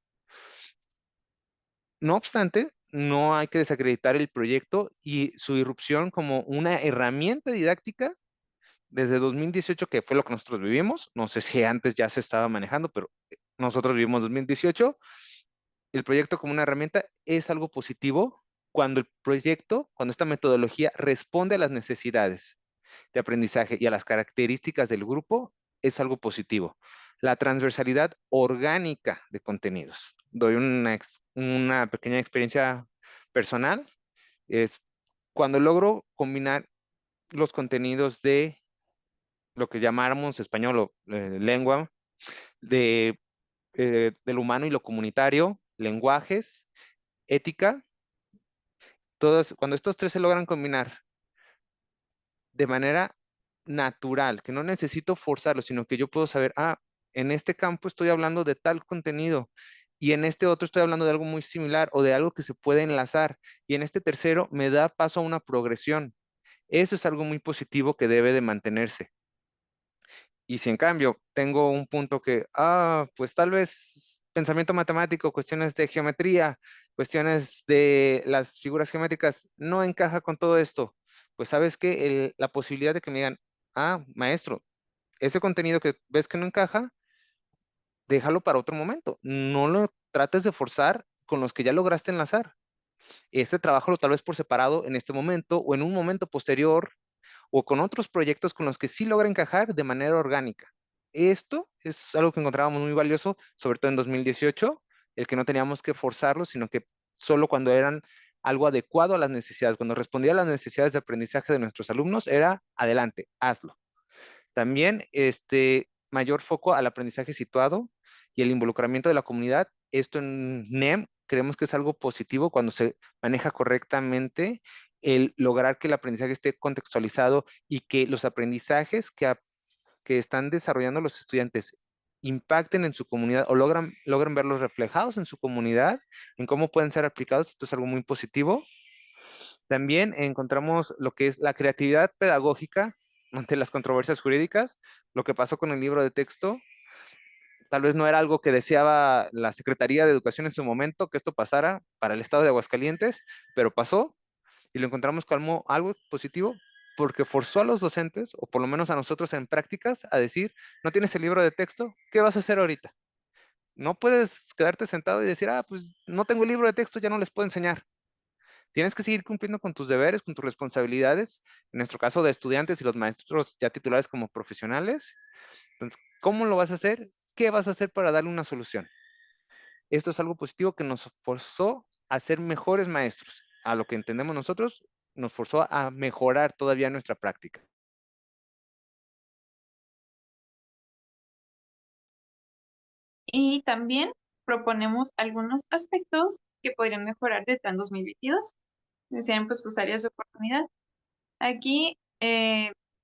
No obstante, no hay que desacreditar el proyecto y su irrupción como una herramienta didáctica desde 2018, que fue lo que nosotros vivimos. No sé si antes ya se estaba manejando, pero nosotros vivimos 2018. El proyecto como una herramienta es algo positivo cuando el proyecto, cuando esta metodología responde a las necesidades de aprendizaje y a las características del grupo, es algo positivo. La transversalidad orgánica de contenidos. Doy una pequeña experiencia personal. Es cuando logro combinar los contenidos de lo que llamáramos español o lengua, del humano y lo comunitario, lenguajes, ética, cuando estos tres se logran combinar de manera natural, que no necesito forzarlo, sino que yo puedo saber, en este campo estoy hablando de tal contenido y en este otro estoy hablando de algo muy similar o de algo que se puede enlazar y en este tercero me da paso a una progresión. Eso es algo muy positivo que debe de mantenerse. Y si en cambio tengo un punto que, pues tal vez pensamiento matemático, cuestiones de geometría, cuestiones de las figuras geométricas, no encaja con todo esto, pues sabes que la posibilidad de que me digan, maestro, ese contenido que ves que no encaja, déjalo para otro momento. No lo trates de forzar con los que ya lograste enlazar. Este trabajo tal vez por separado en este momento o en un momento posterior o con otros proyectos con los que sí logra encajar de manera orgánica. Esto es algo que encontrábamos muy valioso, sobre todo en 2018, el que no teníamos que forzarlo, sino que solo cuando eran algo adecuado a las necesidades, cuando respondía a las necesidades de aprendizaje de nuestros alumnos, era adelante, hazlo. También mayor foco al aprendizaje situado y el involucramiento de la comunidad. Esto en NEM creemos que es algo positivo cuando se maneja correctamente el lograr que el aprendizaje esté contextualizado y que los aprendizajes que están desarrollando los estudiantes impacten en su comunidad o logran verlos reflejados en su comunidad, en cómo pueden ser aplicados. Esto es algo muy positivo. También encontramos lo que es la creatividad pedagógica. ante las controversias jurídicas. Lo que pasó con el libro de texto, tal vez no era algo que deseaba la Secretaría de Educación en su momento, que esto pasara para el estado de Aguascalientes, pero pasó y lo encontramos como algo positivo porque forzó a los docentes, o por lo menos a nosotros en prácticas, a decir, no tienes el libro de texto, ¿qué vas a hacer ahorita? No puedes quedarte sentado y decir, pues no tengo el libro de texto, ya no les puedo enseñar. Tienes que seguir cumpliendo con tus deberes, con tus responsabilidades, en nuestro caso de estudiantes y los maestros ya titulares como profesionales. Entonces, ¿cómo lo vas a hacer? ¿Qué vas a hacer para darle una solución? Esto es algo positivo que nos forzó a ser mejores maestros. A lo que entendemos nosotros, nos forzó a mejorar todavía nuestra práctica. Y también proponemos algunos aspectos que podrían mejorar de plan 2022. Decían pues sus áreas de oportunidad. Aquí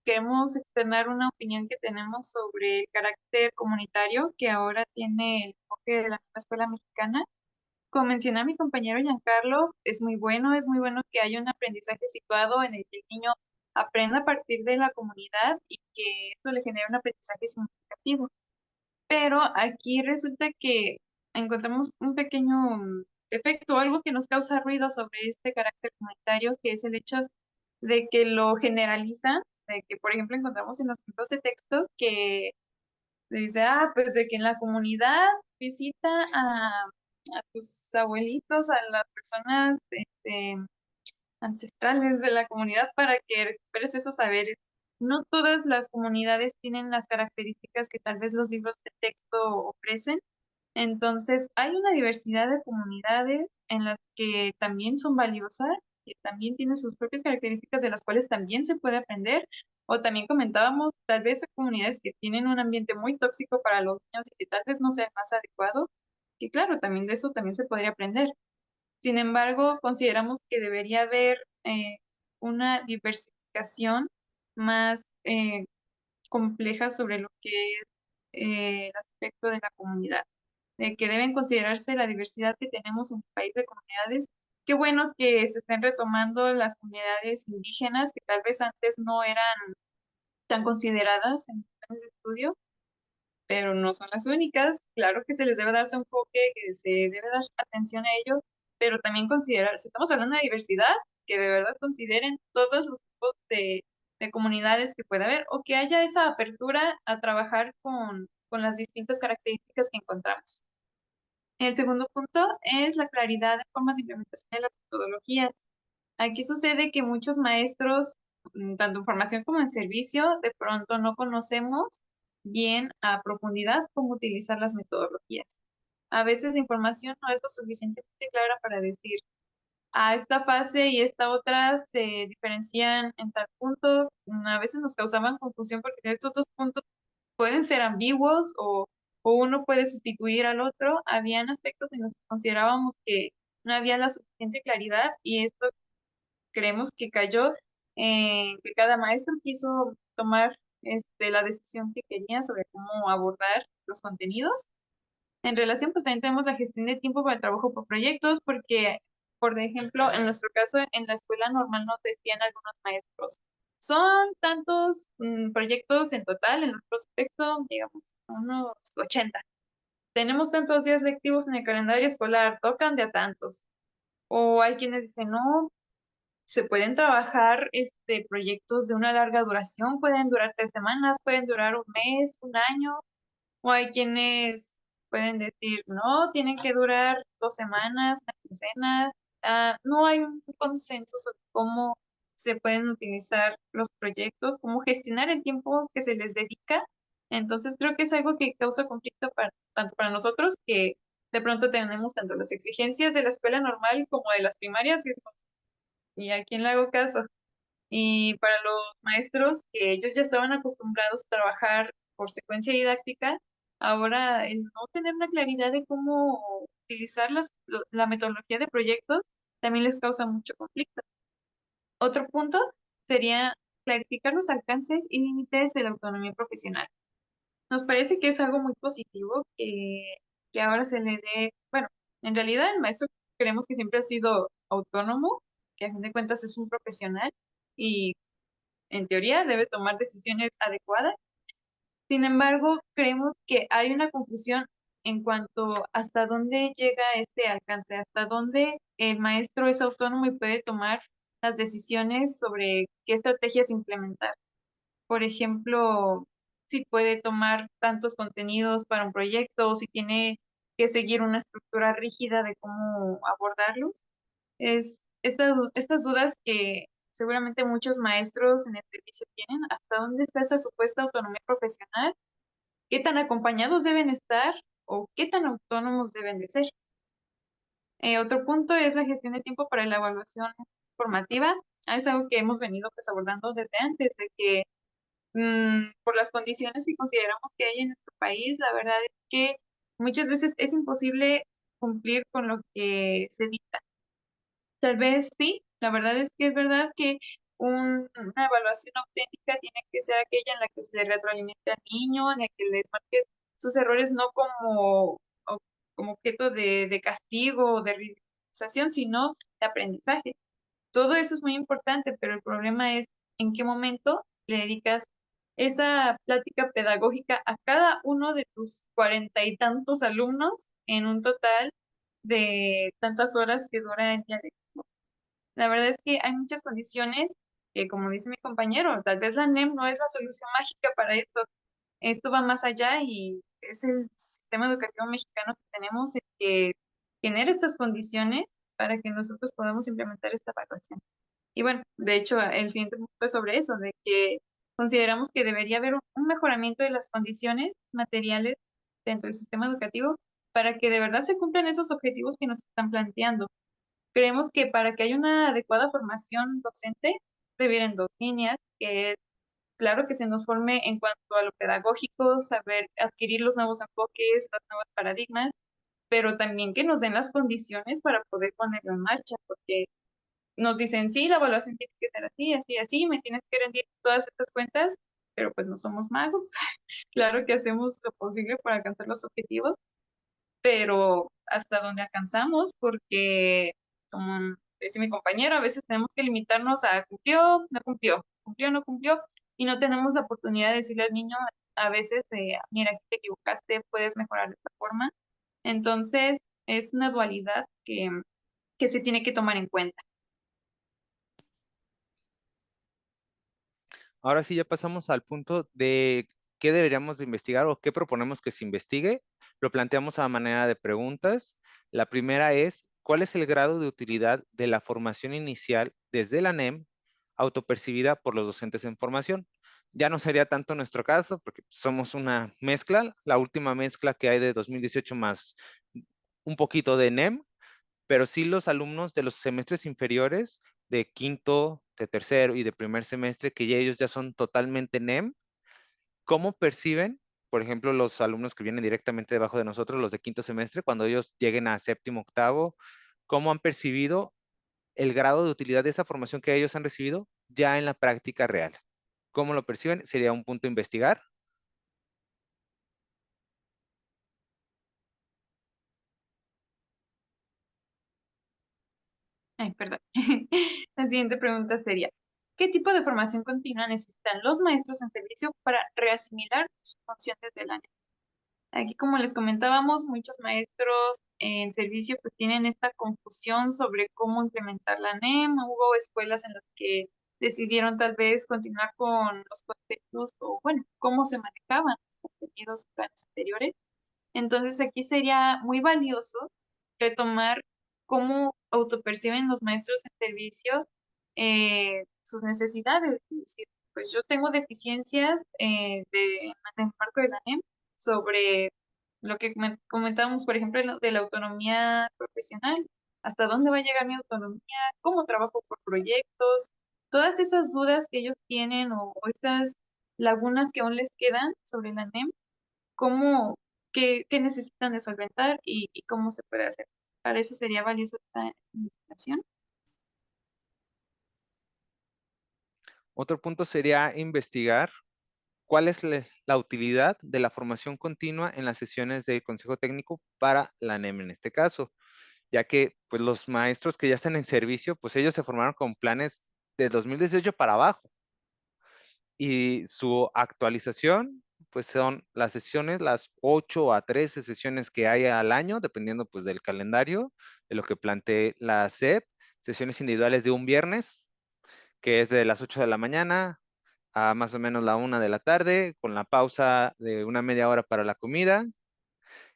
queremos externar una opinión que tenemos sobre el carácter comunitario que ahora tiene el enfoque de la nueva escuela mexicana. Como menciona mi compañero Giancarlo, es muy bueno que haya un aprendizaje situado en el que el niño aprenda a partir de la comunidad y que esto le genere un aprendizaje significativo. Pero aquí resulta que encontramos un pequeño efecto, algo que nos causa ruido sobre este carácter comunitario, que es el hecho de que lo generaliza, de que, por ejemplo, encontramos en los libros de texto que dice, pues de que en la comunidad visita a tus abuelitos, a las personas ancestrales de la comunidad para que recuperes esos saberes. No todas las comunidades tienen las características que tal vez los libros de texto ofrecen. Entonces, hay una diversidad de comunidades en las que también son valiosas, que también tienen sus propias características de las cuales también se puede aprender. O también comentábamos, tal vez hay comunidades que tienen un ambiente muy tóxico para los niños y que tal vez no sea el más adecuado. Y claro, también de eso también se podría aprender. Sin embargo, consideramos que debería haber una diversificación más compleja sobre lo que es el aspecto de la comunidad, de que deben considerarse la diversidad que tenemos en el país de comunidades. Qué bueno que se estén retomando las comunidades indígenas que tal vez antes no eran tan consideradas en el estudio, pero no son las únicas. Claro que se les debe darse un enfoque, que se debe dar atención a ello, pero también considerar, si estamos hablando de diversidad, que de verdad consideren todos los tipos de comunidades que pueda haber, o que haya esa apertura a trabajar con las distintas características que encontramos. El segundo punto es la claridad de formas de implementación de las metodologías. Aquí sucede que muchos maestros, tanto en formación como en servicio, de pronto no conocemos bien a profundidad cómo utilizar las metodologías. A veces la información no es lo suficientemente clara para decir, esta fase y esta otra se diferencian en tal punto. A veces nos causaban confusión porque estos dos puntos pueden ser ambiguos o uno puede sustituir al otro. Habían aspectos en los que considerábamos que no había la suficiente claridad y esto creemos que cayó en que cada maestro quiso tomar la decisión que quería sobre cómo abordar los contenidos. En relación, pues también tenemos la gestión de tiempo para el trabajo por proyectos, porque, por ejemplo, en nuestro caso, en la escuela normal nos decían algunos maestros, son tantos proyectos en total, en nuestro texto, digamos, unos 80. Tenemos tantos días lectivos en el calendario escolar, tocan de a tantos. O hay quienes dicen, no, se pueden trabajar proyectos de una larga duración, pueden durar 3 semanas, pueden durar un mes, un año, o hay quienes pueden decir, no, tienen que durar 2 semanas, una quincena. No hay un consenso sobre cómo se pueden utilizar los proyectos, cómo gestionar el tiempo que se les dedica. Entonces creo que es algo que causa conflicto tanto para nosotros, que de pronto tenemos tanto las exigencias de la escuela normal como de las primarias, que son, ¿y a quién le hago caso? Y para los maestros, que ellos ya estaban acostumbrados a trabajar por secuencia didáctica, ahora el no tener una claridad de cómo utilizar la metodología de proyectos también les causa mucho conflicto. Otro punto sería clarificar los alcances y límites de la autonomía profesional. Nos parece que es algo muy positivo que ahora se le dé, bueno, en realidad el maestro creemos que siempre ha sido autónomo, que a fin de cuentas es un profesional y en teoría debe tomar decisiones adecuadas. Sin embargo, creemos que hay una confusión en cuanto hasta dónde llega este alcance, hasta dónde el maestro es autónomo y puede tomar las decisiones sobre qué estrategias implementar. Por ejemplo, si puede tomar tantos contenidos para un proyecto o si tiene que seguir una estructura rígida de cómo abordarlos. Estas dudas que seguramente muchos maestros en el servicio tienen, ¿hasta dónde está esa supuesta autonomía profesional? ¿Qué tan acompañados deben estar o qué tan autónomos deben de ser? Otro punto es la gestión de tiempo para la evaluación formativa. Es algo que hemos venido pues abordando desde antes, de que por las condiciones que consideramos que hay en nuestro país, la verdad es que muchas veces es imposible cumplir con lo que se dicta. Tal vez sí, la verdad es que es verdad que una evaluación auténtica tiene que ser aquella en la que se le retroalimente al niño, en la que les marques sus errores no como objeto de castigo o de ridiculización, sino de aprendizaje. Todo eso es muy importante, pero el problema es en qué momento le dedicas esa plática pedagógica a cada uno de tus 40 y tantos alumnos en un total de tantas horas que dura el día de hoy. La verdad es que hay muchas condiciones que, como dice mi compañero, tal vez la NEM no es la solución mágica para esto. Esto va más allá y es el sistema educativo mexicano que tenemos el que genera estas condiciones para que nosotros podamos implementar esta evaluación. Y bueno, de hecho, el siguiente punto es sobre eso, de que consideramos que debería haber un mejoramiento de las condiciones materiales dentro del sistema educativo para que de verdad se cumplan esos objetivos que nos están planteando. Creemos que para que haya una adecuada formación docente, debiera dos líneas, que es claro que se nos forme en cuanto a lo pedagógico, saber adquirir los nuevos enfoques, los nuevos paradigmas, pero también que nos den las condiciones para poder ponerlo en marcha, porque nos dicen, sí, la evaluación tiene que ser así, así, así, me tienes que rendir todas estas cuentas, pero pues no somos magos. Claro que hacemos lo posible para alcanzar los objetivos, pero hasta donde alcanzamos, porque como dice mi compañero, a veces tenemos que limitarnos a cumplió, no cumplió, cumplió, no cumplió, y no tenemos la oportunidad de decirle al niño a veces de, mira, aquí te equivocaste, puedes mejorar de esta forma. Entonces, es una dualidad que se tiene que tomar en cuenta. Ahora sí, ya pasamos al punto de qué deberíamos de investigar o qué proponemos que se investigue. Lo planteamos a manera de preguntas. La primera es, ¿cuál es el grado de utilidad de la formación inicial desde la NEM autopercibida por los docentes en formación? Ya no sería tanto nuestro caso, porque somos una mezcla, la última mezcla que hay de 2018 más un poquito de NEM, pero sí los alumnos de los semestres inferiores, de quinto, de tercero y de primer semestre, que ya ellos ya son totalmente NEM, ¿cómo perciben, por ejemplo, los alumnos que vienen directamente debajo de nosotros, los de quinto semestre, cuando ellos lleguen a séptimo, octavo, cómo han percibido el grado de utilidad de esa formación que ellos han recibido ya en la práctica real? ¿Cómo lo perciben? Sería un punto a investigar. Ay, perdón. La siguiente pregunta sería, ¿qué tipo de formación continua necesitan los maestros en servicio para reasimilar sus funciones del año? Aquí, como les comentábamos, muchos maestros en servicio pues tienen esta confusión sobre cómo implementar la NEM. Hubo escuelas en las que decidieron tal vez continuar con los contenidos o, bueno, cómo se manejaban los contenidos en planes anteriores. Entonces, aquí sería muy valioso retomar cómo autoperciben los maestros en servicio sus necesidades. Es decir, pues yo tengo deficiencias en el marco de la NEM sobre lo que comentábamos, por ejemplo, de la autonomía profesional. ¿Hasta dónde va a llegar mi autonomía? ¿Cómo trabajo por proyectos? Todas esas dudas que ellos tienen o estas lagunas que aún les quedan sobre la NEM, ¿cómo, qué necesitan de solventar y cómo se puede hacer? Para eso sería valiosa esta investigación. Otro punto sería investigar cuál es la utilidad de la formación continua en las sesiones del Consejo Técnico para la NEM en este caso, ya que pues los maestros que ya están en servicio, pues ellos se formaron con planes de 2018 para abajo. y su actualización, pues son las sesiones, las 8 a 13 sesiones que hay al año, dependiendo pues del calendario, de lo que plantee la SEP, sesiones individuales de un viernes, que es de las 8 de la mañana a más o menos la 1 de la tarde, con la pausa de una media hora para la comida.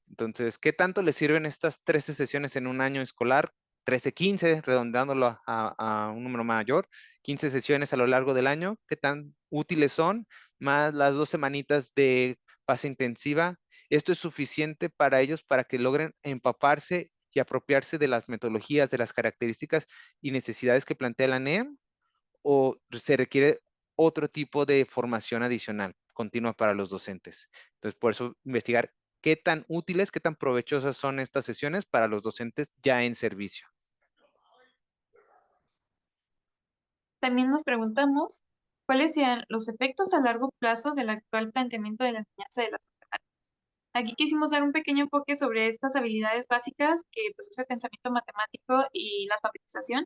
Entonces, ¿qué tanto le sirven estas 13 sesiones en un año escolar? 13, 15, redondeándolo a un número mayor, 15 sesiones a lo largo del año, ¿qué tan útiles son? Más las 2 semanitas de fase intensiva. ¿Esto es suficiente para ellos para que logren empaparse y apropiarse de las metodologías, de las características y necesidades que plantea la NEM? ¿O se requiere otro tipo de formación adicional, continua para los docentes? Entonces, por eso investigar qué tan útiles, qué tan provechosas son estas sesiones para los docentes ya en servicio. También nos preguntamos cuáles sean los efectos a largo plazo del actual planteamiento de la enseñanza de las matemáticas. Aquí quisimos dar un pequeño enfoque sobre estas habilidades básicas que pues, es el pensamiento matemático y la alfabetización.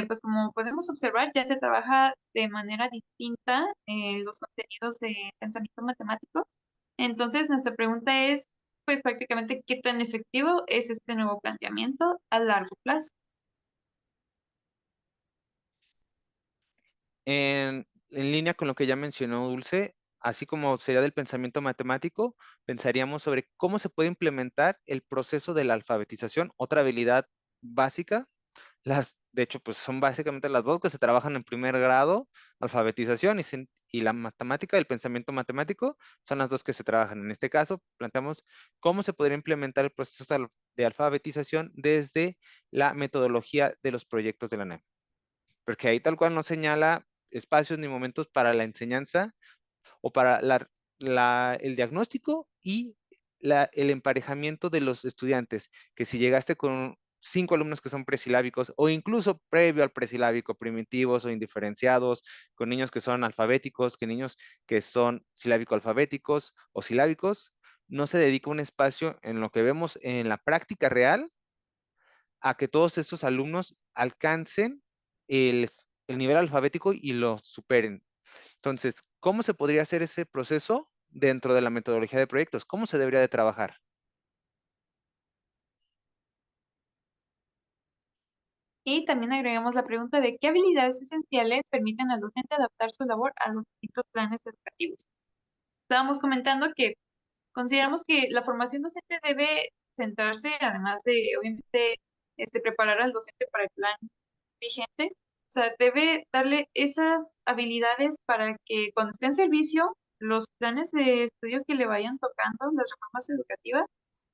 Pues como podemos observar, ya se trabaja de manera distinta los contenidos de pensamiento matemático. Entonces, nuestra pregunta es, pues prácticamente, ¿qué tan efectivo es este nuevo planteamiento a largo plazo? En línea con lo que ya mencionó Dulce, así como sería del pensamiento matemático, pensaríamos sobre cómo se puede implementar el proceso de la alfabetización, otra habilidad básica. De hecho, pues son básicamente las dos que se trabajan en primer grado, alfabetización y la matemática, el pensamiento matemático, son las dos que se trabajan. En este caso, planteamos cómo se podría implementar el proceso de alfabetización desde la metodología de los proyectos de la NEM. Porque ahí tal cual no señala espacios ni momentos para la enseñanza o para el diagnóstico y el emparejamiento de los estudiantes, que si llegaste con 5 alumnos que son presilábicos o incluso previo al presilábico, primitivos o indiferenciados, con niños que son alfabéticos, que niños que son silábico-alfabéticos o silábicos, no se dedica un espacio en lo que vemos en la práctica real a que todos estos alumnos alcancen el nivel alfabético y lo superen. Entonces, ¿cómo se podría hacer ese proceso dentro de la metodología de proyectos? ¿Cómo se debería de trabajar? Y también agregamos la pregunta de qué habilidades esenciales permiten al docente adaptar su labor a los distintos planes educativos. Estábamos comentando que consideramos que la formación docente debe centrarse, además de, obviamente, preparar al docente para el plan vigente, o sea, debe darle esas habilidades para que cuando esté en servicio, los planes de estudio que le vayan tocando, las reformas educativas,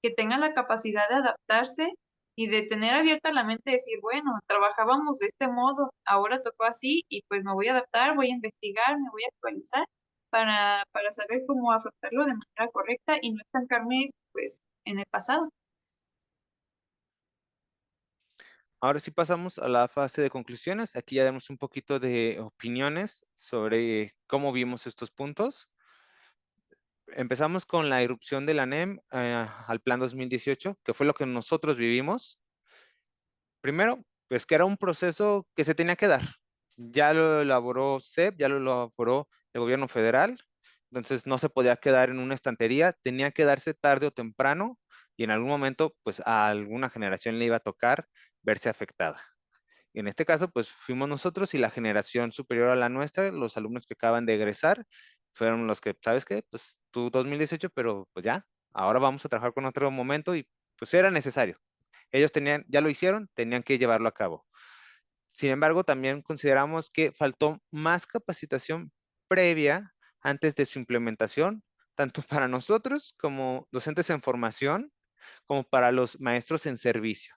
que tengan la capacidad de adaptarse y de tener abierta la mente y decir, bueno, trabajábamos de este modo, ahora tocó así y pues me voy a adaptar, voy a investigar, me voy a actualizar para saber cómo afrontarlo de manera correcta y no estancarme pues en el pasado. Ahora sí pasamos a la fase de conclusiones. Aquí ya damos un poquito de opiniones sobre cómo vimos estos puntos. Empezamos con la irrupción de la NEM al plan 2018, que fue lo que nosotros vivimos. Primero, pues que era un proceso que se tenía que dar. Ya lo elaboró SEP, ya lo elaboró el gobierno federal, entonces no se podía quedar en una estantería, tenía que darse tarde o temprano y en algún momento, pues a alguna generación le iba a tocar verse afectada. Y en este caso, pues fuimos nosotros y la generación superior a la nuestra, los alumnos que acaban de egresar, fueron los que, ¿sabes qué? Pues tú 2018, pero pues ya, ahora vamos a trabajar con otro momento y pues era necesario. Ellos tenían, ya lo hicieron, tenían que llevarlo a cabo. Sin embargo, también consideramos que faltó más capacitación previa antes de su implementación, tanto para nosotros como docentes en formación, como para los maestros en servicio.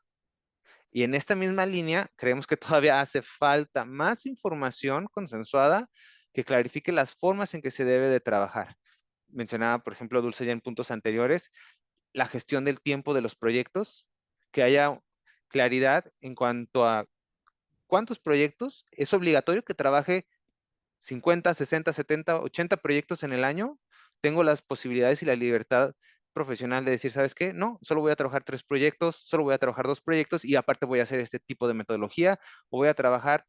Y en esta misma línea, creemos que todavía hace falta más información consensuada que clarifique las formas en que se debe de trabajar. Mencionaba, por ejemplo, Dulce ya en puntos anteriores, la gestión del tiempo de los proyectos, que haya claridad en cuanto a cuántos proyectos es obligatorio que trabaje 50, 60, 70, 80 proyectos en el año. Tengo las posibilidades y la libertad profesional de decir, ¿sabes qué? No, solo voy a trabajar 3 proyectos, solo voy a trabajar 2 proyectos y aparte voy a hacer este tipo de metodología o voy a trabajar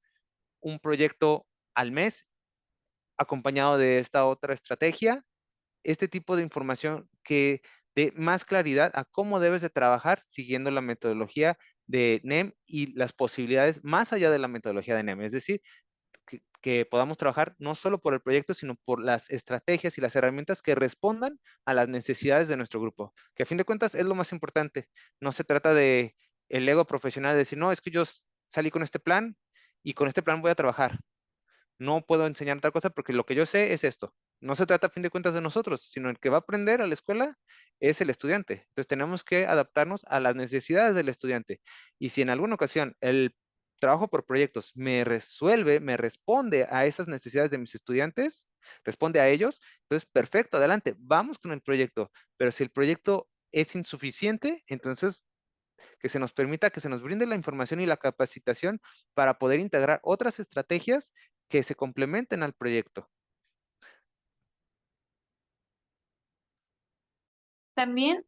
un proyecto al mes acompañado de esta otra estrategia, este tipo de información que dé más claridad a cómo debes de trabajar siguiendo la metodología de NEM y las posibilidades más allá de la metodología de NEM. Es decir, que podamos trabajar no solo por el proyecto, sino por las estrategias y las herramientas que respondan a las necesidades de nuestro grupo, que a fin de cuentas es lo más importante. No se trata de el ego profesional de decir, no, es que yo salí con este plan y con este plan voy a trabajar. No puedo enseñar tal cosa porque lo que yo sé es esto. No se trata a fin de cuentas de nosotros, sino el que va a aprender a la escuela es el estudiante. Entonces tenemos que adaptarnos a las necesidades del estudiante. Y si en alguna ocasión el trabajo por proyectos me resuelve, me responde a esas necesidades de mis estudiantes, responde a ellos, entonces perfecto, adelante, vamos con el proyecto. Pero si el proyecto es insuficiente, entonces que se nos permita, que se nos brinde la información y la capacitación para poder integrar otras estrategias que se complementen al proyecto. También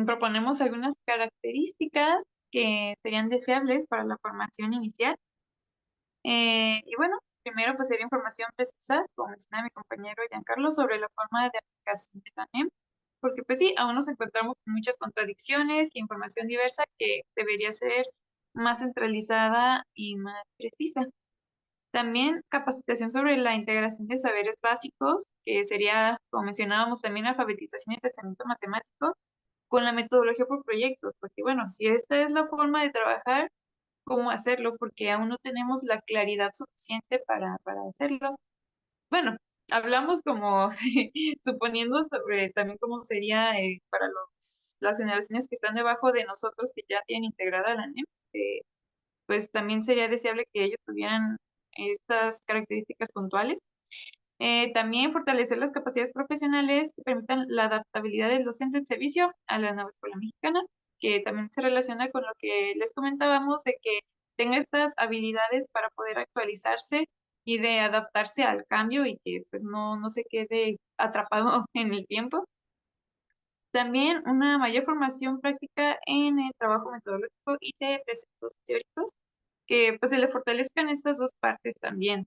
proponemos algunas características que serían deseables para la formación inicial. Y bueno, primero pues sería información precisa, como menciona mi compañero Giancarlo, sobre la forma de aplicación de la NEM, porque pues sí, aún nos encontramos con muchas contradicciones y información diversa que debería ser más centralizada y más precisa. También capacitación sobre la integración de saberes básicos, que sería, como mencionábamos, también alfabetización y pensamiento matemático, con la metodología por proyectos, porque bueno, si esta es la forma de trabajar, ¿cómo hacerlo? Porque aún no tenemos la claridad suficiente para hacerlo. Bueno, hablamos como suponiendo sobre también cómo sería para las generaciones que están debajo de nosotros que ya tienen integrada la NEM, pues también sería deseable que ellos tuvieran estas características puntuales. También fortalecer las capacidades profesionales que permitan la adaptabilidad del docente en servicio a la nueva escuela mexicana, que también se relaciona con lo que les comentábamos de que tenga estas habilidades para poder actualizarse y de adaptarse al cambio y que pues no se quede atrapado en el tiempo. También una mayor formación práctica en el trabajo metodológico y de preceptos teóricos, que pues se le fortalezcan estas dos partes también.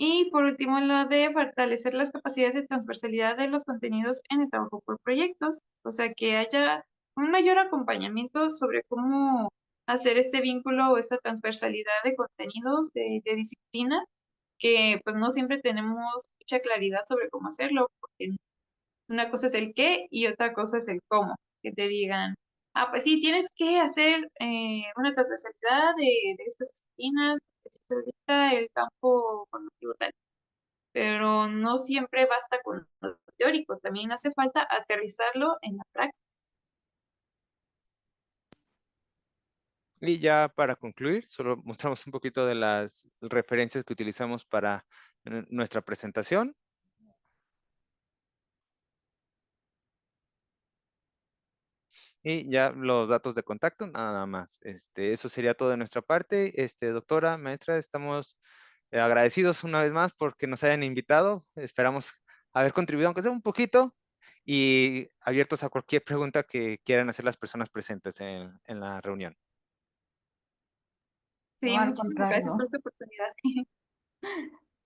Y por último, lo de fortalecer las capacidades de transversalidad de los contenidos en el trabajo por proyectos, o sea, que haya un mayor acompañamiento sobre cómo hacer este vínculo o esta transversalidad de contenidos, de disciplina, que pues no siempre tenemos mucha claridad sobre cómo hacerlo, porque una cosa es el qué y otra cosa es el cómo, que te digan, ah, pues sí, tienes que hacer una transversalidad de estas disciplinas, necesito ahorita el campo formativo tal, pero no siempre basta con lo teórico, también hace falta aterrizarlo en la práctica. Y ya para concluir, solo mostramos un poquito de las referencias que utilizamos para nuestra presentación. Y ya los datos de contacto, nada más. Eso sería todo de nuestra parte. Doctora, maestra, estamos agradecidos una vez más porque nos hayan invitado. Esperamos haber contribuido, aunque sea un poquito, y abiertos a cualquier pregunta que quieran hacer las personas presentes en la reunión. No, Sí, al muchísimas gracias por contrario. esta oportunidad.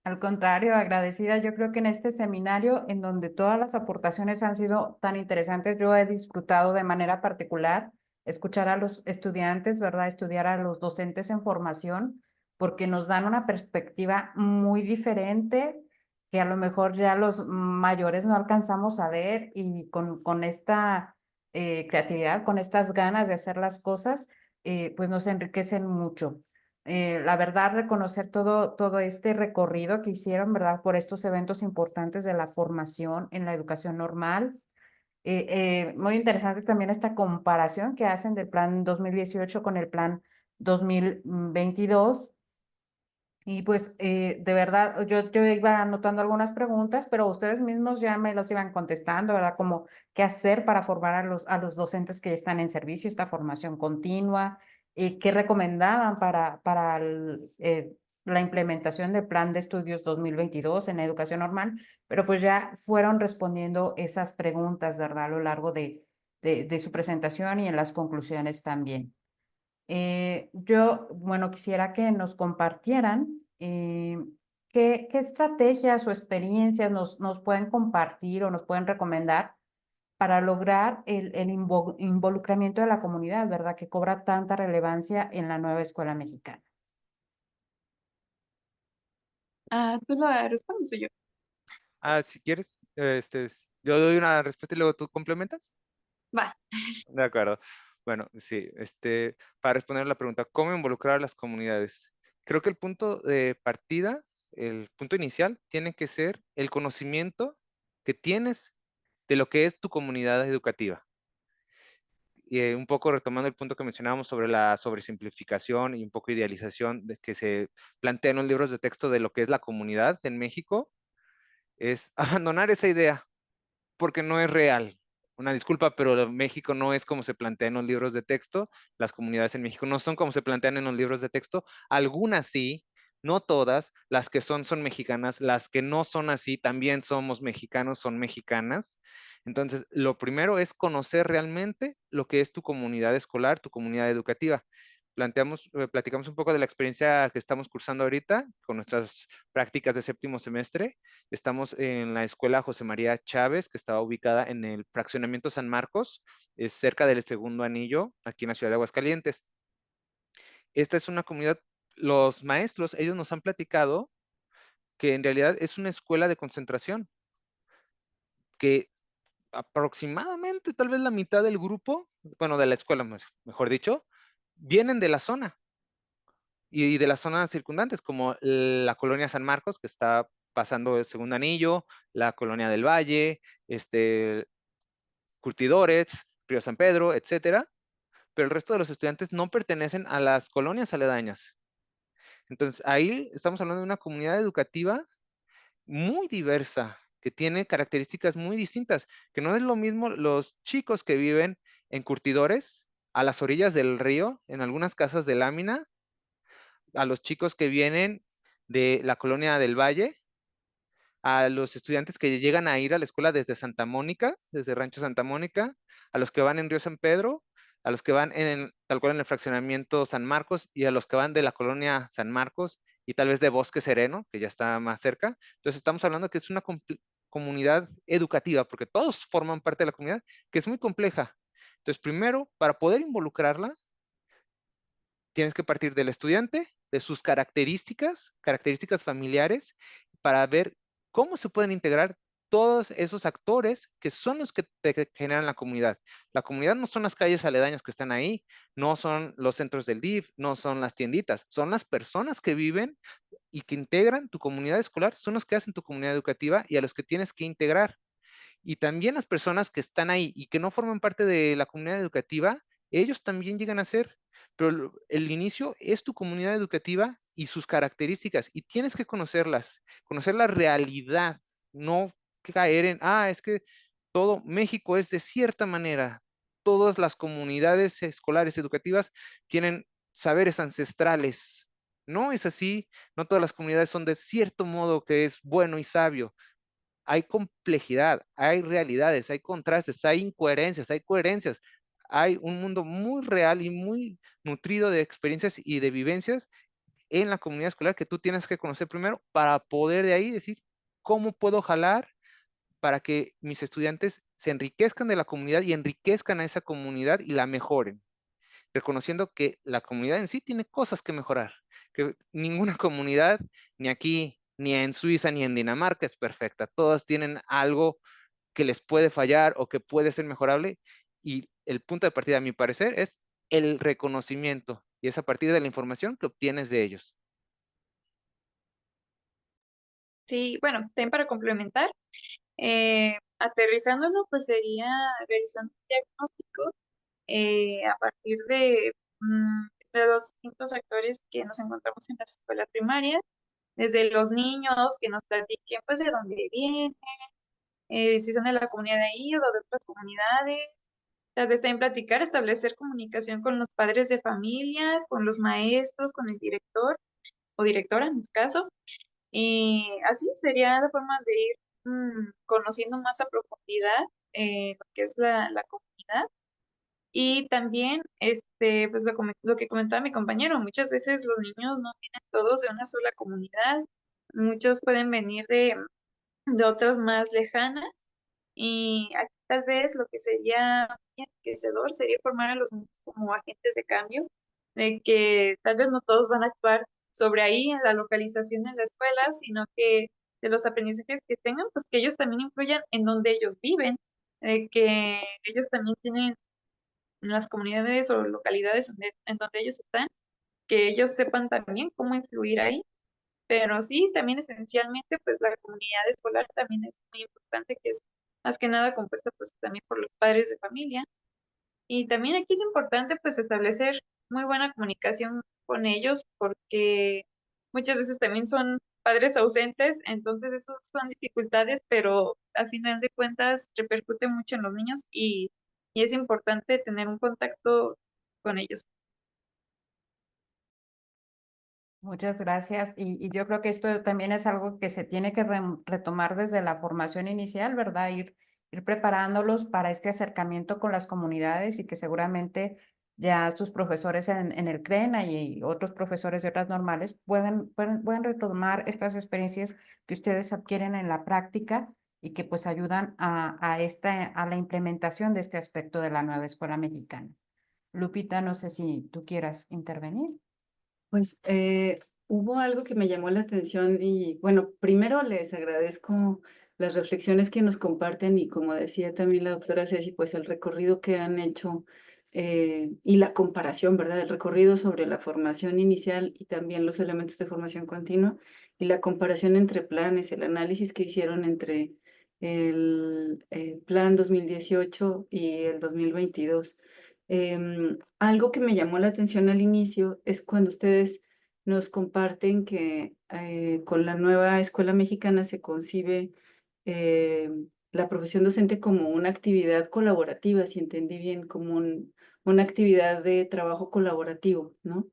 Al contrario, agradecida. Yo creo que en este seminario, en donde todas las aportaciones han sido tan interesantes, yo he disfrutado de manera particular escuchar a los estudiantes, ¿verdad? Estudiar a los docentes en formación, porque nos dan una perspectiva muy diferente que a lo mejor ya los mayores no alcanzamos a ver y con esta creatividad, con estas ganas de hacer las cosas, pues nos enriquecen mucho. La verdad, reconocer todo este recorrido que hicieron, ¿verdad? Por estos eventos importantes de la formación en la educación normal. Muy interesante también esta comparación que hacen del plan 2018 con el plan 2022. Y pues de verdad, yo iba anotando algunas preguntas, pero ustedes mismos ya me las iban contestando, ¿verdad? Como qué hacer para formar a los docentes que están en servicio, esta formación continua, qué recomendaban para la implementación del plan de estudios 2022 en la educación normal, pero pues ya fueron respondiendo esas preguntas, ¿verdad? A lo largo de su presentación y en las conclusiones también. Yo, bueno, quisiera que nos compartieran ¿qué estrategias o experiencias nos pueden compartir o nos pueden recomendar para lograr el involucramiento de la comunidad, ¿verdad? Que cobra tanta relevancia en la nueva escuela mexicana. ¿Tú lo respondes o yo? Si quieres, yo doy una respuesta y luego tú complementas. Va. De acuerdo. Bueno, sí, para responder la pregunta, ¿cómo involucrar a las comunidades? Creo que el punto de partida, el punto inicial, tiene que ser el conocimiento que tienes de lo que es tu comunidad educativa. Y un poco retomando el punto que mencionábamos sobre la sobresimplificación y un poco idealización de que se plantea en los libros de texto de lo que es la comunidad en México, es abandonar esa idea, porque no es real. Una disculpa, pero México no es como se plantea en los libros de texto. Las comunidades en México no son como se plantean en los libros de texto. Algunas sí, no todas. Las que son mexicanas. Las que no son así, también somos mexicanos, son mexicanas. Entonces, lo primero es conocer realmente lo que es tu comunidad escolar, tu comunidad educativa. Platicamos un poco de la experiencia que estamos cursando ahorita con nuestras prácticas de séptimo semestre. Estamos en la escuela José María Chávez, que está ubicada en el fraccionamiento San Marcos, es cerca del Segundo Anillo, aquí en la ciudad de Aguascalientes. Esta es una comunidad, los maestros, ellos nos han platicado que en realidad es una escuela de concentración, que aproximadamente tal vez la mitad del grupo, bueno, de la escuela, mejor dicho, vienen de la zona y de las zonas circundantes, como la colonia San Marcos, que está pasando el Segundo Anillo, la colonia del Valle, Curtidores, Río San Pedro, etcétera, pero el resto de los estudiantes no pertenecen a las colonias aledañas. Entonces, ahí estamos hablando de una comunidad educativa muy diversa, que tiene características muy distintas, que no es lo mismo los chicos que viven en Curtidores, a las orillas del río, en algunas casas de lámina, a los chicos que vienen de la colonia del Valle, a los estudiantes que llegan a ir a la escuela desde Santa Mónica, desde Rancho Santa Mónica, a los que van en Río San Pedro, a los que van tal cual en el fraccionamiento San Marcos y a los que van de la colonia San Marcos y tal vez de Bosque Sereno, que ya está más cerca. Entonces estamos hablando que es una comunidad educativa, porque todos forman parte de la comunidad, que es muy compleja. Entonces, primero, para poder involucrarla, tienes que partir del estudiante, de sus características familiares, para ver cómo se pueden integrar todos esos actores que son los que te generan la comunidad. La comunidad no son las calles aledañas que están ahí, no son los centros del DIF, no son las tienditas, son las personas que viven y que integran tu comunidad escolar, son los que hacen tu comunidad educativa y a los que tienes que integrar. Y también las personas que están ahí y que no forman parte de la comunidad educativa, ellos también llegan a ser, pero el inicio es tu comunidad educativa y sus características, y tienes que conocerlas, conocer la realidad, no caer en, es que todo México es de cierta manera, todas las comunidades escolares educativas tienen saberes ancestrales. No es así, no todas las comunidades son de cierto modo que es bueno y sabio. Hay complejidad, hay realidades, hay contrastes, hay incoherencias, hay coherencias. Hay un mundo muy real y muy nutrido de experiencias y de vivencias en la comunidad escolar que tú tienes que conocer primero para poder de ahí decir cómo puedo jalar para que mis estudiantes se enriquezcan de la comunidad y enriquezcan a esa comunidad y la mejoren, reconociendo que la comunidad en sí tiene cosas que mejorar, que ninguna comunidad, ni aquí, ni en Suiza, ni en Dinamarca es perfecta. Todas tienen algo que les puede fallar o que puede ser mejorable, y el punto de partida, a mi parecer, es el reconocimiento, y es a partir de la información que obtienes de ellos. Sí, bueno, también para complementar, aterrizándolo, pues sería realizando un diagnóstico a partir de los distintos actores que nos encontramos en la escuela primaria, desde los niños que nos platiquen pues de dónde vienen, si son de la comunidad de ahí o de otras comunidades, tal vez también platicar, establecer comunicación con los padres de familia, con los maestros, con el director o directora en este caso. Y así sería la forma de ir conociendo más a profundidad lo que es la comunidad. Y también, pues lo que comentaba mi compañero, muchas veces los niños no vienen todos de una sola comunidad, Muchos pueden venir de otras más lejanas y aquí tal vez lo que sería muy enriquecedor sería formar a los niños como agentes de cambio, de que tal vez no todos van a actuar sobre ahí en la localización de la escuela, sino que de los aprendizajes que tengan, pues que ellos también influyan en donde ellos viven, de que ellos también tienen en las comunidades o localidades en donde ellos están, que ellos sepan también cómo influir ahí. Pero sí, también esencialmente, pues la comunidad escolar también es muy importante, que es más que nada compuesta pues también por los padres de familia. Y también aquí es importante pues establecer muy buena comunicación con ellos porque muchas veces también son padres ausentes, entonces eso son dificultades, pero al final de cuentas repercute mucho en los niños y es importante tener un contacto con ellos. Muchas gracias. Y yo creo que esto también es algo que se tiene que retomar desde la formación inicial, ¿verdad? Ir preparándolos para este acercamiento con las comunidades y que seguramente ya sus profesores en el CRENA y otros profesores de otras normales pueden retomar estas experiencias que ustedes adquieren en la práctica y que pues ayudan a la implementación de este aspecto de la nueva escuela mexicana. Lupita, no sé si tú quieras intervenir. Pues hubo algo que me llamó la atención y bueno, primero les agradezco las reflexiones que nos comparten y como decía también la doctora Ceci, pues el recorrido que han hecho y la comparación, ¿verdad? El recorrido sobre la formación inicial y también los elementos de formación continua y la comparación entre planes, el análisis que hicieron entre el plan 2018 y el 2022. Algo que me llamó la atención al inicio es cuando ustedes nos comparten que con la nueva escuela mexicana se concibe la profesión docente como una actividad colaborativa, si entendí bien, como una actividad de trabajo colaborativo, ¿no?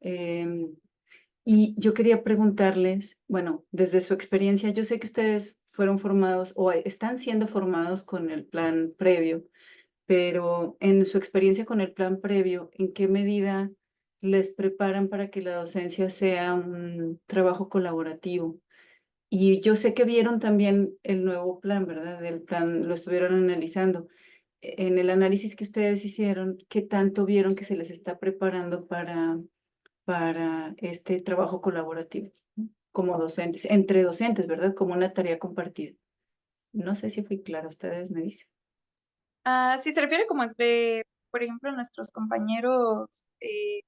Y yo quería preguntarles, bueno, desde su experiencia, yo sé que ustedes fueron formados o están siendo formados con el plan previo, pero en su experiencia con el plan previo, ¿en qué medida les preparan para que la docencia sea un trabajo colaborativo? Y yo sé que vieron también el nuevo plan, ¿verdad? El plan lo estuvieron analizando. En el análisis que ustedes hicieron, ¿qué tanto vieron que se les está preparando para este trabajo colaborativo, ¿no? Como docentes, entre docentes, ¿verdad? Como una tarea compartida. No sé si fui clara, ustedes me dicen. Ah, sí, se refiere como entre, por ejemplo, nuestros compañeros de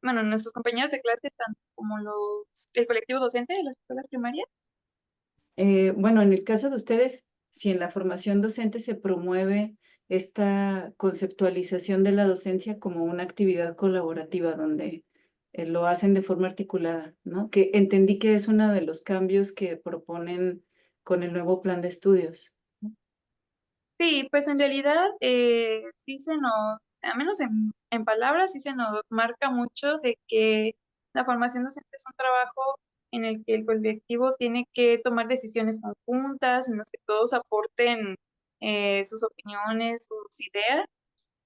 clase, tanto como el colectivo docente de las escuelas primarias. Bueno, en el caso de ustedes, si en la formación docente se promueve esta conceptualización de la docencia como una actividad colaborativa donde lo hacen de forma articulada, ¿no? Que entendí que es uno de los cambios que proponen con el nuevo plan de estudios. Sí, pues en realidad sí al menos en palabras, sí se nos marca mucho de que la formación docente es un trabajo en el que el colectivo tiene que tomar decisiones conjuntas, en las que todos aporten sus opiniones, sus ideas.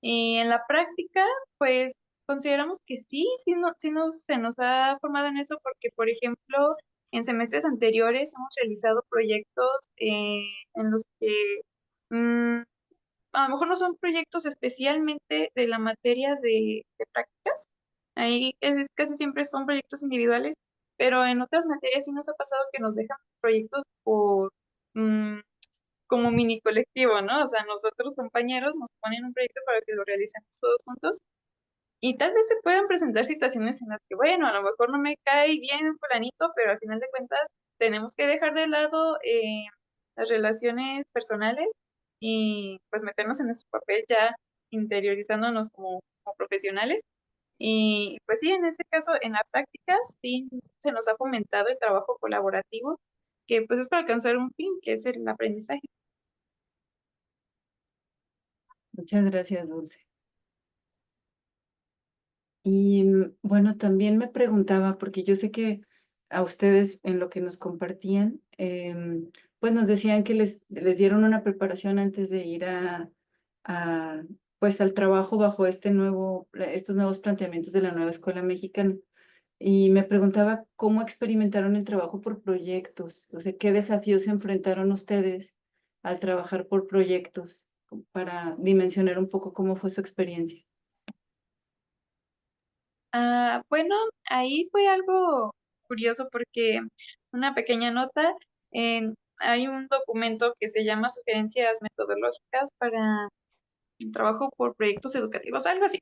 Y en la práctica, pues consideramos que se nos ha formado en eso porque, por ejemplo, en semestres anteriores hemos realizado proyectos en los que mm, a lo mejor no son proyectos especialmente de la materia de prácticas, ahí casi siempre son proyectos individuales, pero en otras materias sí nos ha pasado que nos dejan proyectos mm, como mini colectivo, ¿no? O sea, nosotros compañeros nos ponen un proyecto para que lo realicemos todos juntos y tal vez se puedan presentar situaciones en las que, bueno, a lo mejor no me cae bien fulanito, pero al final de cuentas tenemos que dejar de lado las relaciones personales y pues meternos en nuestro papel ya interiorizándonos como profesionales. Y pues sí, en ese caso, en la práctica, sí se nos ha fomentado el trabajo colaborativo, que pues es para alcanzar un fin, que es el aprendizaje. Muchas gracias, Dulce. Y bueno, también me preguntaba, porque yo sé que a ustedes en lo que nos compartían, pues nos decían que les dieron una preparación antes de ir pues al trabajo bajo estos nuevos planteamientos de la nueva escuela mexicana. Y me preguntaba cómo experimentaron el trabajo por proyectos, o sea, ¿qué desafíos se enfrentaron ustedes al trabajar por proyectos? Para dimensionar un poco cómo fue su experiencia. Bueno, ahí fue algo curioso porque una pequeña nota, hay un documento que se llama Sugerencias Metodológicas para el trabajo por proyectos educativos, algo así.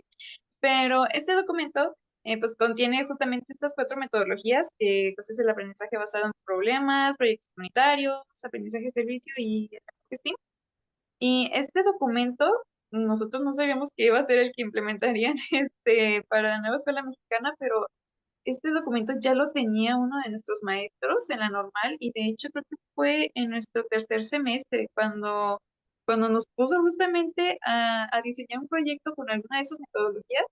Pero este documento, pues contiene justamente estas 4 metodologías, que pues es el aprendizaje basado en problemas, proyectos comunitarios, aprendizaje de servicio y enfoque STEAM. Y este documento, nosotros no sabíamos que iba a ser el que implementarían para la nueva escuela mexicana, pero este documento ya lo tenía uno de nuestros maestros en la normal y de hecho creo que fue en nuestro tercer semestre cuando nos puso justamente a diseñar un proyecto con alguna de sus metodologías.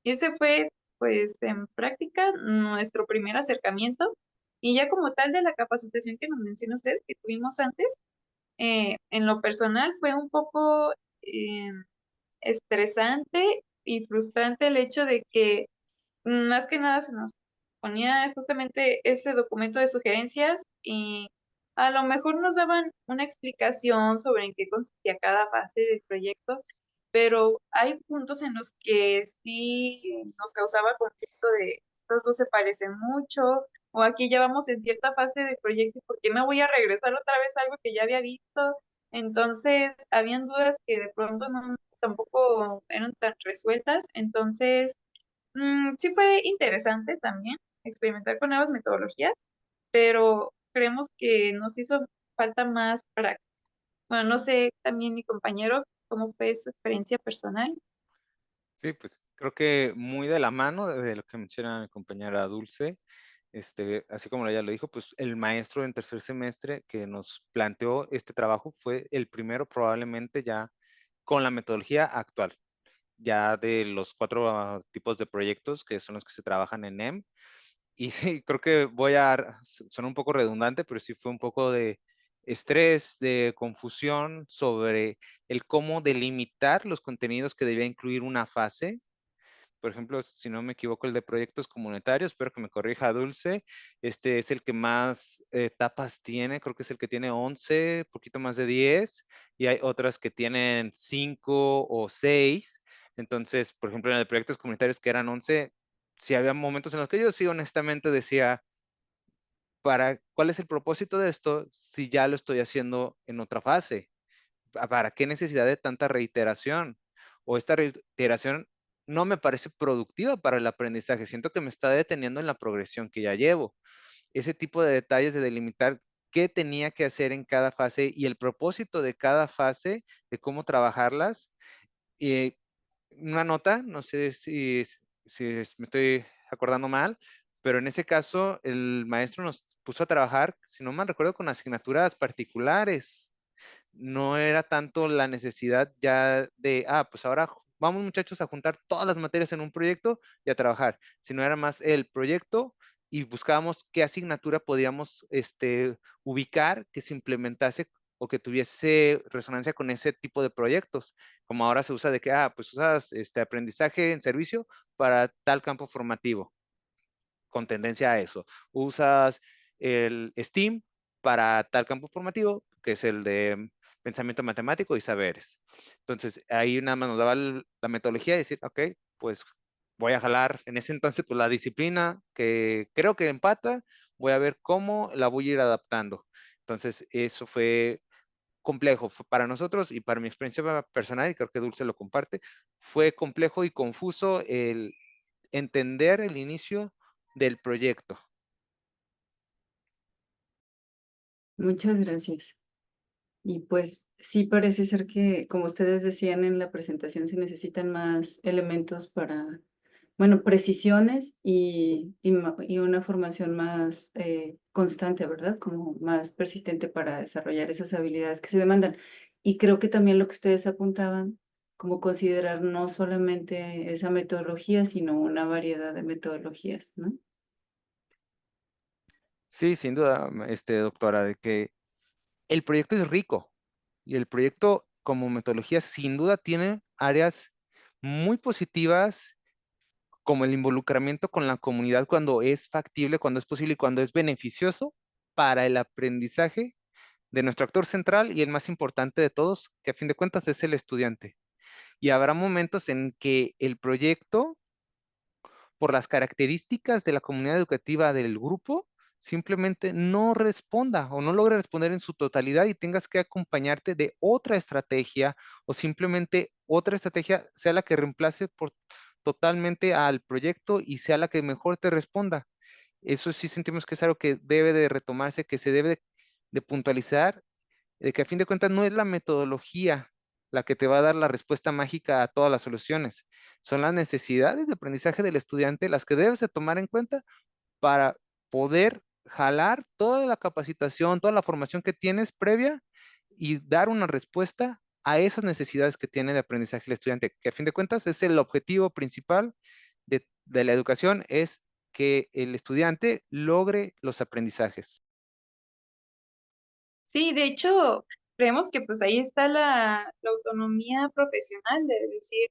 Y ese fue, pues, en práctica nuestro primer acercamiento. Y ya como tal de la capacitación que nos menciona usted, que tuvimos antes, en lo personal fue un poco estresante y frustrante el hecho de que más que nada se nos ponía justamente ese documento de sugerencias y a lo mejor nos daban una explicación sobre en qué consistía cada fase del proyecto, pero hay puntos en los que sí nos causaba conflicto de estos dos se parecen mucho, o aquí ya vamos en cierta fase del proyecto, ¿por qué me voy a regresar otra vez a algo que ya había visto? Entonces, habían dudas que de pronto no, tampoco eran tan resueltas, entonces sí fue interesante también experimentar con nuevas metodologías, pero creemos que nos hizo falta más práctica. Bueno, no sé, también mi compañero, cómo fue su experiencia personal. Sí, pues creo que muy de la mano de lo que menciona mi compañera Dulce, así como ella lo dijo, pues el maestro en tercer semestre que nos planteó este trabajo fue el primero probablemente ya con la metodología actual, ya de los 4 tipos de proyectos que son los que se trabajan en NEM. Y sí, creo que suena un poco redundante, pero sí fue un poco de estrés, de confusión sobre el cómo delimitar los contenidos que debía incluir una fase. Por ejemplo, si no me equivoco, el de proyectos comunitarios, espero que me corrija Dulce, este es el que más etapas tiene, creo que es el que tiene 11, poquito más de 10, y hay otras que tienen 5 o 6. Entonces, por ejemplo, en el de proyectos comunitarios que eran 11, sí había momentos en los que yo sí honestamente decía, ¿cuál es el propósito de esto si ya lo estoy haciendo en otra fase? ¿Para qué necesidad de tanta reiteración? O esta reiteración no me parece productiva para el aprendizaje. Siento que me está deteniendo en la progresión que ya llevo. Ese tipo de detalles de delimitar qué tenía que hacer en cada fase y el propósito de cada fase, de cómo trabajarlas. Y una nota, no sé si me estoy acordando mal, pero en ese caso el maestro nos puso a trabajar, si no mal recuerdo, con asignaturas particulares. No era tanto la necesidad ya de, pues ahora vamos muchachos a juntar todas las materias en un proyecto y a trabajar, sino era más el proyecto y buscábamos qué asignatura podíamos ubicar que se implementase o que tuviese resonancia con ese tipo de proyectos, como ahora se usa de que, pues usas aprendizaje en servicio para tal campo formativo, con tendencia a eso. Usas el STEAM para tal campo formativo, que es el de pensamiento matemático y saberes. Entonces, ahí nada más nos daba la metodología y decir, ok, pues voy a jalar en ese entonces pues la disciplina que creo que empata, voy a ver cómo la voy a ir adaptando. Entonces, eso fue complejo para nosotros y para mi experiencia personal, y creo que Dulce lo comparte, fue complejo y confuso el entender el inicio del proyecto. Muchas gracias. Y pues sí parece ser que, como ustedes decían en la presentación, se necesitan más elementos para, bueno, precisiones y una formación más constante, ¿verdad? Como más persistente para desarrollar esas habilidades que se demandan. Y creo que también lo que ustedes apuntaban, como considerar no solamente esa metodología, sino una variedad de metodologías, ¿no? Sí, sin duda, doctora, de que el proyecto es rico y el proyecto como metodología sin duda tiene áreas muy positivas como el involucramiento con la comunidad cuando es factible, cuando es posible y cuando es beneficioso para el aprendizaje de nuestro actor central y el más importante de todos, que a fin de cuentas es el estudiante. Y habrá momentos en que el proyecto, por las características de la comunidad educativa del grupo, simplemente no responda o no logre responder en su totalidad y tengas que acompañarte de otra estrategia o simplemente otra estrategia sea la que reemplace totalmente al proyecto y sea la que mejor te responda. Eso sí sentimos que es algo que debe de retomarse, que se debe de puntualizar, de que a fin de cuentas no es la metodología la que te va a dar la respuesta mágica a todas las soluciones. Son las necesidades de aprendizaje del estudiante las que debes de tomar en cuenta para poder jalar toda la capacitación, toda la formación que tienes previa y dar una respuesta a esas necesidades que tiene de aprendizaje el estudiante, que a fin de cuentas es el objetivo principal de la educación, es que el estudiante logre los aprendizajes. Sí, de hecho, creemos que pues ahí está la autonomía profesional de decir,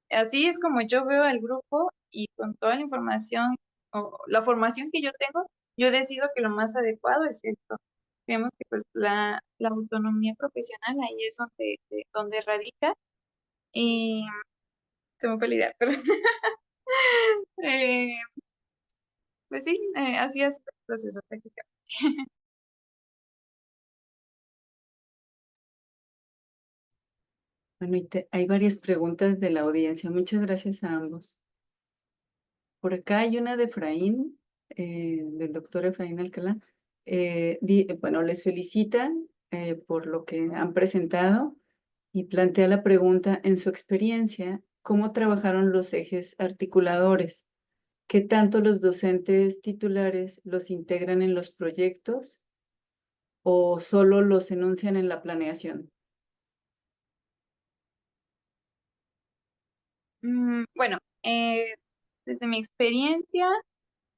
así es como yo veo al grupo y con toda la información o la formación que yo tengo, yo decido que lo más adecuado es esto. Creemos que pues la autonomía profesional ahí es donde radica y se me fue la idea, pero eh, pues sí, así es el proceso prácticamente. Bueno, hay varias preguntas de la audiencia. Muchas gracias a ambos. Por acá hay una de Efraín, del doctor Efraín Alcalá. Bueno, les felicita por lo que han presentado y plantea la pregunta, en su experiencia, ¿cómo trabajaron los ejes articuladores? ¿Qué tanto los docentes titulares los integran en los proyectos o solo los enuncian en la planeación? Bueno, desde mi experiencia,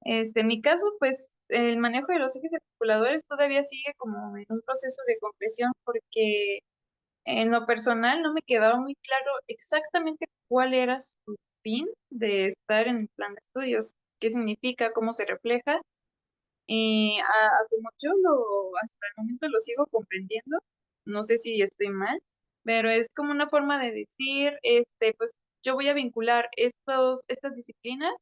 en mi caso, pues el manejo de los ejes articuladores todavía sigue como en un proceso de comprensión porque en lo personal no me quedaba muy claro exactamente cuál era su fin de estar en el plan de estudios, qué significa, cómo se refleja. A como yo hasta el momento lo sigo comprendiendo, no sé si estoy mal, pero es como una forma de decir, pues yo voy a vincular estas disciplinas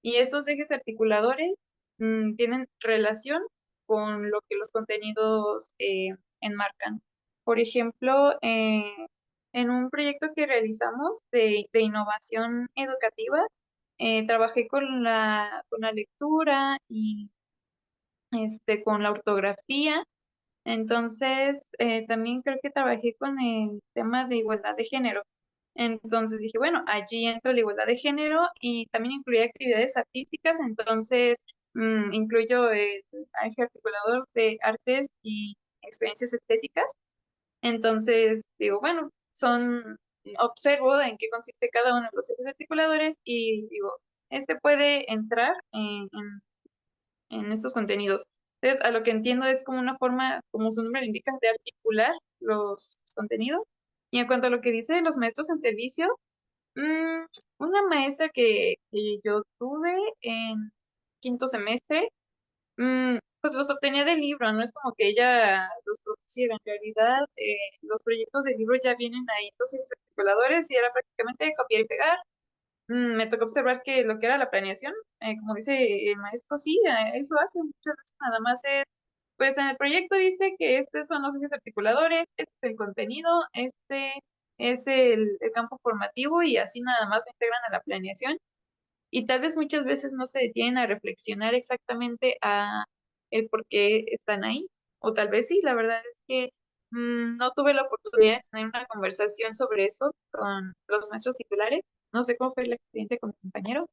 y estos ejes articuladores tienen relación con lo que los contenidos enmarcan. Por ejemplo, en un proyecto que realizamos de innovación educativa, trabajé con la lectura y con la ortografía. Entonces, también creo que trabajé con el tema de igualdad de género. Entonces dije, bueno, allí entra la igualdad de género y también incluía actividades artísticas, entonces incluyo el eje articulador de artes y experiencias estéticas. Entonces digo, bueno, observo en qué consiste cada uno de los ejes articuladores y digo, este puede entrar en estos contenidos. Entonces, a lo que entiendo es como una forma, como su nombre lo indica, de articular los contenidos. Y en cuanto a lo que dice de los maestros en servicio, una maestra que yo tuve en quinto semestre, pues los obtenía del libro, no es como que ella los propusiera. En realidad, los proyectos del libro ya vienen ahí, entonces articuladores, y era prácticamente copiar y pegar. Me tocó observar que lo que era la planeación, como dice el maestro, sí, eso hace muchas veces nada más es, pues en el proyecto dice que estos son los ejes articuladores, este es el contenido, este es el campo formativo y así nada más lo integran a la planeación y tal vez muchas veces no se detienen a reflexionar exactamente a el por qué están ahí, o tal vez sí, la verdad es que no tuve la oportunidad de tener una conversación sobre eso con los maestros titulares. No sé cómo fue la experiencia con mi compañero.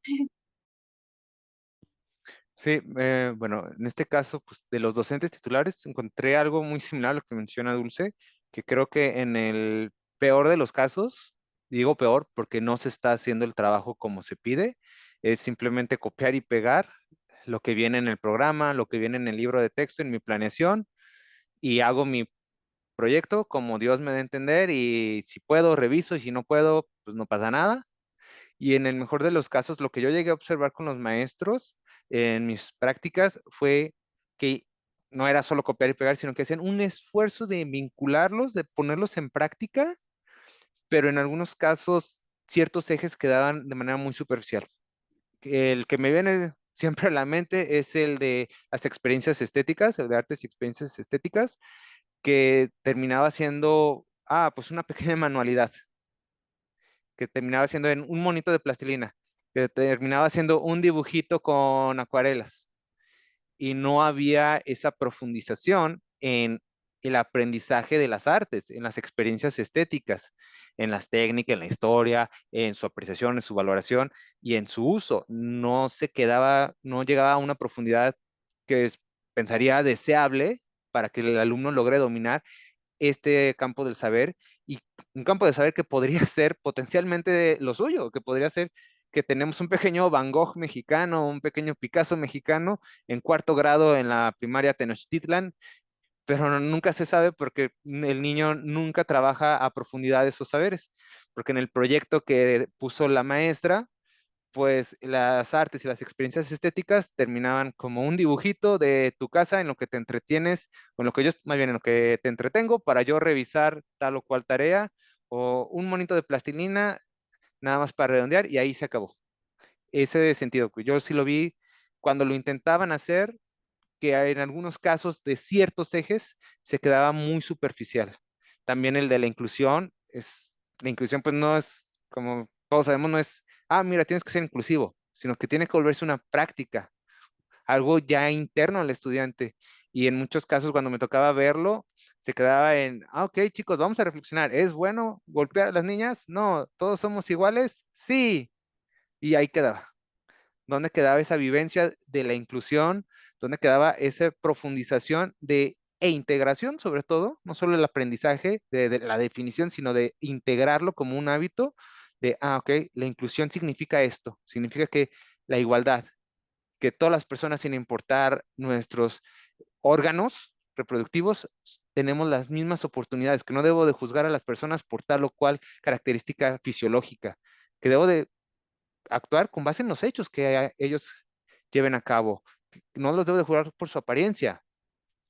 Sí, bueno, en este caso, pues de los docentes titulares encontré algo muy similar a lo que menciona Dulce, que creo que en el peor de los casos, digo peor porque no se está haciendo el trabajo como se pide, es simplemente copiar y pegar lo que viene en el programa, lo que viene en el libro de texto, en mi planeación, y hago mi proyecto como Dios me dé a entender, y si puedo, reviso, y si no puedo, pues no pasa nada. Y en el mejor de los casos, lo que yo llegué a observar con los maestros en mis prácticas fue que no era solo copiar y pegar, sino que hacían un esfuerzo de vincularlos, de ponerlos en práctica, pero en algunos casos ciertos ejes quedaban de manera muy superficial. El que me viene siempre a la mente es el de las experiencias estéticas, el de artes y experiencias estéticas, que terminaba siendo, pues una pequeña manualidad, que terminaba siendo en un monito de plastilina, que terminaba siendo un dibujito con acuarelas. Y no había esa profundización en el aprendizaje de las artes, en las experiencias estéticas, en las técnicas, en la historia, en su apreciación, en su valoración y en su uso. No se quedaba, no llegaba a una profundidad que pensaría deseable para que el alumno logre dominar este campo del saber, y un campo de saber que podría ser potencialmente lo suyo, que podría ser que tenemos un pequeño Van Gogh mexicano, un pequeño Picasso mexicano en cuarto grado en la primaria Tenochtitlan, pero nunca se sabe porque el niño nunca trabaja a profundidad esos saberes, porque en el proyecto que puso la maestra, pues las artes y las experiencias estéticas terminaban como un dibujito de tu casa en lo que te entretienes, o en lo que yo, más bien en lo que te entretengo para yo revisar tal o cual tarea, o un monito de plastilina nada más para redondear y ahí se acabó. Ese sentido, yo sí lo vi cuando lo intentaban hacer, que en algunos casos de ciertos ejes se quedaba muy superficial. También el de la inclusión pues no es, como todos sabemos, no es, mira, tienes que ser inclusivo, sino que tiene que volverse una práctica, algo ya interno al estudiante. Y en muchos casos cuando me tocaba verlo, se quedaba en, ok, chicos, vamos a reflexionar, ¿es bueno golpear a las niñas? No, ¿todos somos iguales? Sí, y ahí quedaba. ¿Dónde quedaba esa vivencia de la inclusión? ¿Dónde quedaba esa profundización e integración, sobre todo? No solo el aprendizaje de la definición, sino de integrarlo como un hábito de, ok, la inclusión significa esto, significa que la igualdad, que todas las personas, sin importar nuestros órganos reproductivos, tenemos las mismas oportunidades, que no debo de juzgar a las personas por tal o cual característica fisiológica, que debo de actuar con base en los hechos que ellos lleven a cabo. No los debo de juzgar por su apariencia,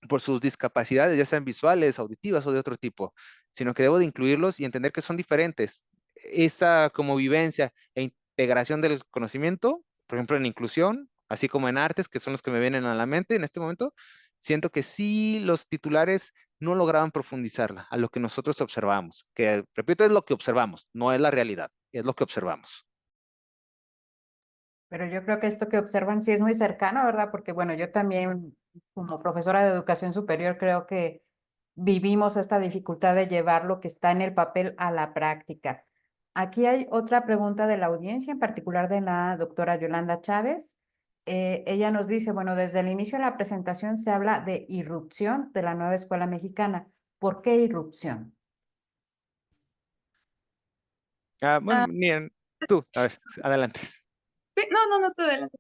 por sus discapacidades, ya sean visuales, auditivas o de otro tipo, sino que debo de incluirlos y entender que son diferentes. Esa como vivencia e integración del conocimiento, por ejemplo, en inclusión, así como en artes, que son los que me vienen a la mente en este momento, siento que sí los titulares no lograban profundizarla a lo que nosotros observamos, que repito, es lo que observamos, no es la realidad, es lo que observamos. Pero yo creo que esto que observan sí es muy cercano, ¿verdad? Porque bueno, yo también como profesora de educación superior creo que vivimos esta dificultad de llevar lo que está en el papel a la práctica. Aquí hay otra pregunta de la audiencia, en particular de la doctora Yolanda Chávez. Ella nos dice, bueno, desde el inicio de la presentación se habla de irrupción de la nueva escuela mexicana. ¿Por qué irrupción? Bueno, Ah, tú, a ver, adelante. sí, no, tú adelante.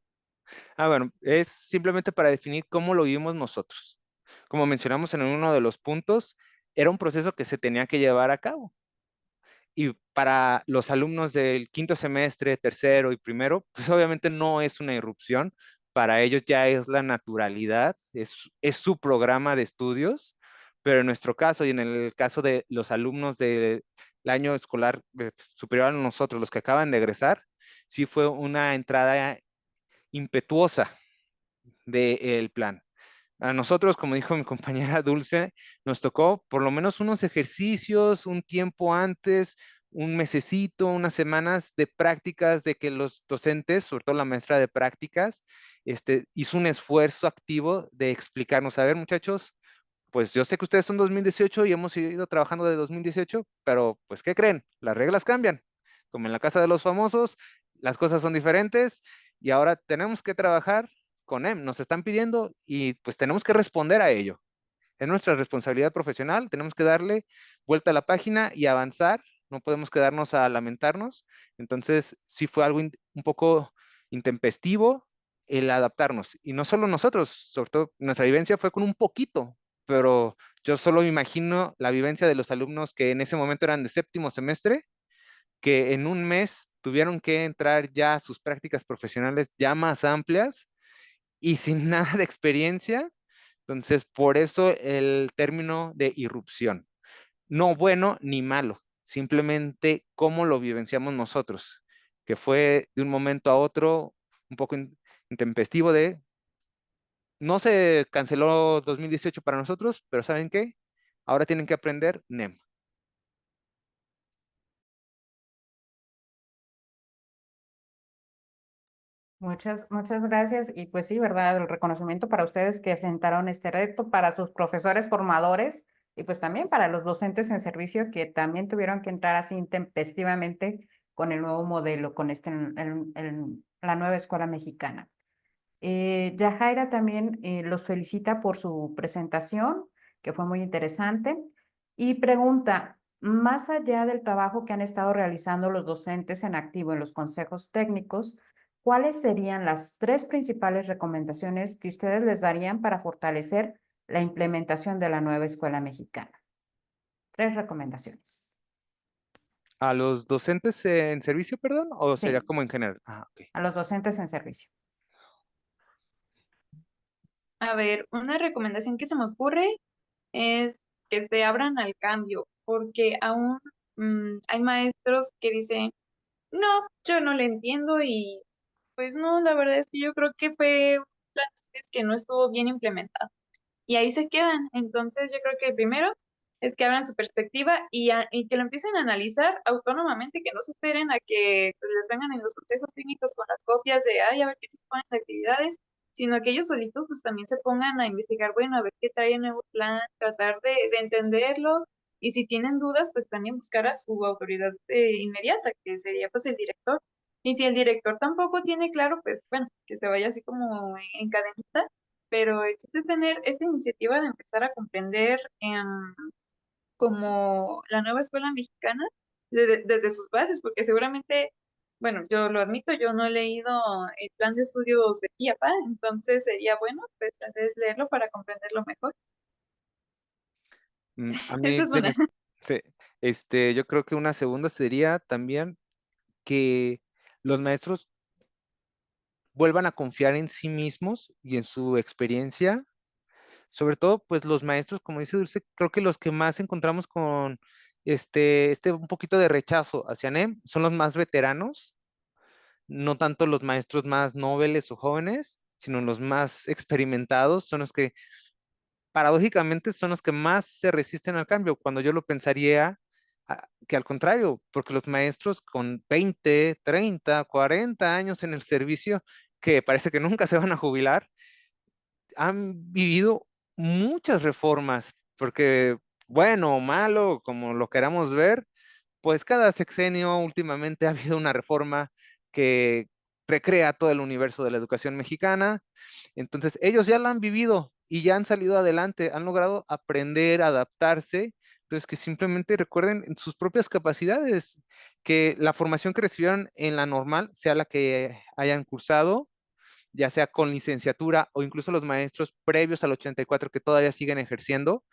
Bueno, es simplemente para definir cómo lo vivimos nosotros. Como mencionamos en uno de los puntos, era un proceso que se tenía que llevar a cabo. Y para los alumnos del quinto semestre, tercero y primero, pues obviamente no es una irrupción. Para ellos ya es la naturalidad, es su programa de estudios. Pero en nuestro caso y en el caso de los alumnos del año escolar superior a nosotros, los que acaban de egresar, sí fue una entrada impetuosa del plan. A nosotros, como dijo mi compañera Dulce, nos tocó por lo menos unos ejercicios, un tiempo antes, un mesecito, unas semanas de prácticas, de que los docentes, sobre todo la maestra de prácticas, hizo un esfuerzo activo de explicarnos, a ver, muchachos, pues yo sé que ustedes son 2018 y hemos ido trabajando de 2018, pero pues ¿qué creen? Las reglas cambian. Como en la casa de los famosos, las cosas son diferentes y ahora tenemos que trabajar con EM. Nos están pidiendo y pues tenemos que responder a ello. Es nuestra responsabilidad profesional, tenemos que darle vuelta a la página y avanzar, no podemos quedarnos a lamentarnos. Entonces, sí fue algo un poco intempestivo el adaptarnos. Y no solo nosotros, sobre todo nuestra vivencia fue con un poquito, pero yo solo me imagino la vivencia de los alumnos que en ese momento eran de séptimo semestre, que en un mes tuvieron que entrar ya a sus prácticas profesionales ya más amplias y sin nada de experiencia. Entonces, por eso el término de irrupción. No bueno ni malo, simplemente cómo lo vivenciamos nosotros, que fue de un momento a otro un poco intempestivo de, no se canceló 2018 para nosotros, pero ¿saben qué? Ahora tienen que aprender NEM. Muchas gracias. Y pues sí, ¿verdad? El reconocimiento para ustedes que enfrentaron este reto, para sus profesores formadores y pues también para los docentes en servicio que también tuvieron que entrar así intempestivamente con el nuevo modelo, con la nueva escuela mexicana. Yajaira también los felicita por su presentación, que fue muy interesante, y pregunta, más allá del trabajo que han estado realizando los docentes en activo en los consejos técnicos, ¿cuáles serían las 3 principales recomendaciones que ustedes les darían para fortalecer la implementación de la nueva escuela mexicana? 3 recomendaciones. ¿A los docentes en servicio, perdón? ¿O sería Sí, como en general? Ah, ok. a los docentes en servicio. A ver, una recomendación que se me ocurre es que se abran al cambio, porque aún hay maestros que dicen, no, yo no le entiendo y pues no, la verdad es que yo creo que fue un plan de estudios que no estuvo bien implementado. Y ahí se quedan. Entonces yo creo que el primero es que abran su perspectiva y que lo empiecen a analizar autónomamente, que no se esperen a que pues, les vengan en los consejos técnicos con las copias de, ay, a ver qué les ponen de actividades, sino que ellos solitos pues también se pongan a investigar, bueno, a ver qué trae el nuevo plan, tratar de entenderlo, y si tienen dudas, pues también buscar a su autoridad inmediata, que sería pues el director. Y si el director tampoco tiene claro, pues bueno, que se vaya así como en cadenita, pero el chiste es tener esta iniciativa de empezar a comprender como la nueva escuela mexicana desde sus bases, porque seguramente, bueno, yo lo admito, yo no he leído el plan de estudios de PIAPA, entonces sería bueno, pues tal vez leerlo para comprenderlo mejor. A Esa mí, es una. sí, yo creo que una segunda sería también que los maestros vuelvan a confiar en sí mismos y en su experiencia. Sobre todo, pues los maestros, como dice Dulce, creo que los que más encontramos con un poquito de rechazo hacia NEM son los más veteranos, no tanto los maestros más nobles o jóvenes, sino los más experimentados, son los que paradójicamente son los que más se resisten al cambio, cuando yo lo pensaría que al contrario, porque los maestros con 20, 30, 40 años en el servicio, que parece que nunca se van a jubilar, han vivido muchas reformas, porque bueno o malo, como lo queramos ver, pues cada sexenio últimamente ha habido una reforma que recrea todo el universo de la educación mexicana. Entonces, ellos ya la han vivido y ya han salido adelante, han logrado aprender, adaptarse. Entonces, que simplemente recuerden sus propias capacidades, que la formación que recibieron en la normal sea la que hayan cursado, ya sea con licenciatura o incluso los maestros previos al 84 que todavía siguen ejerciendo.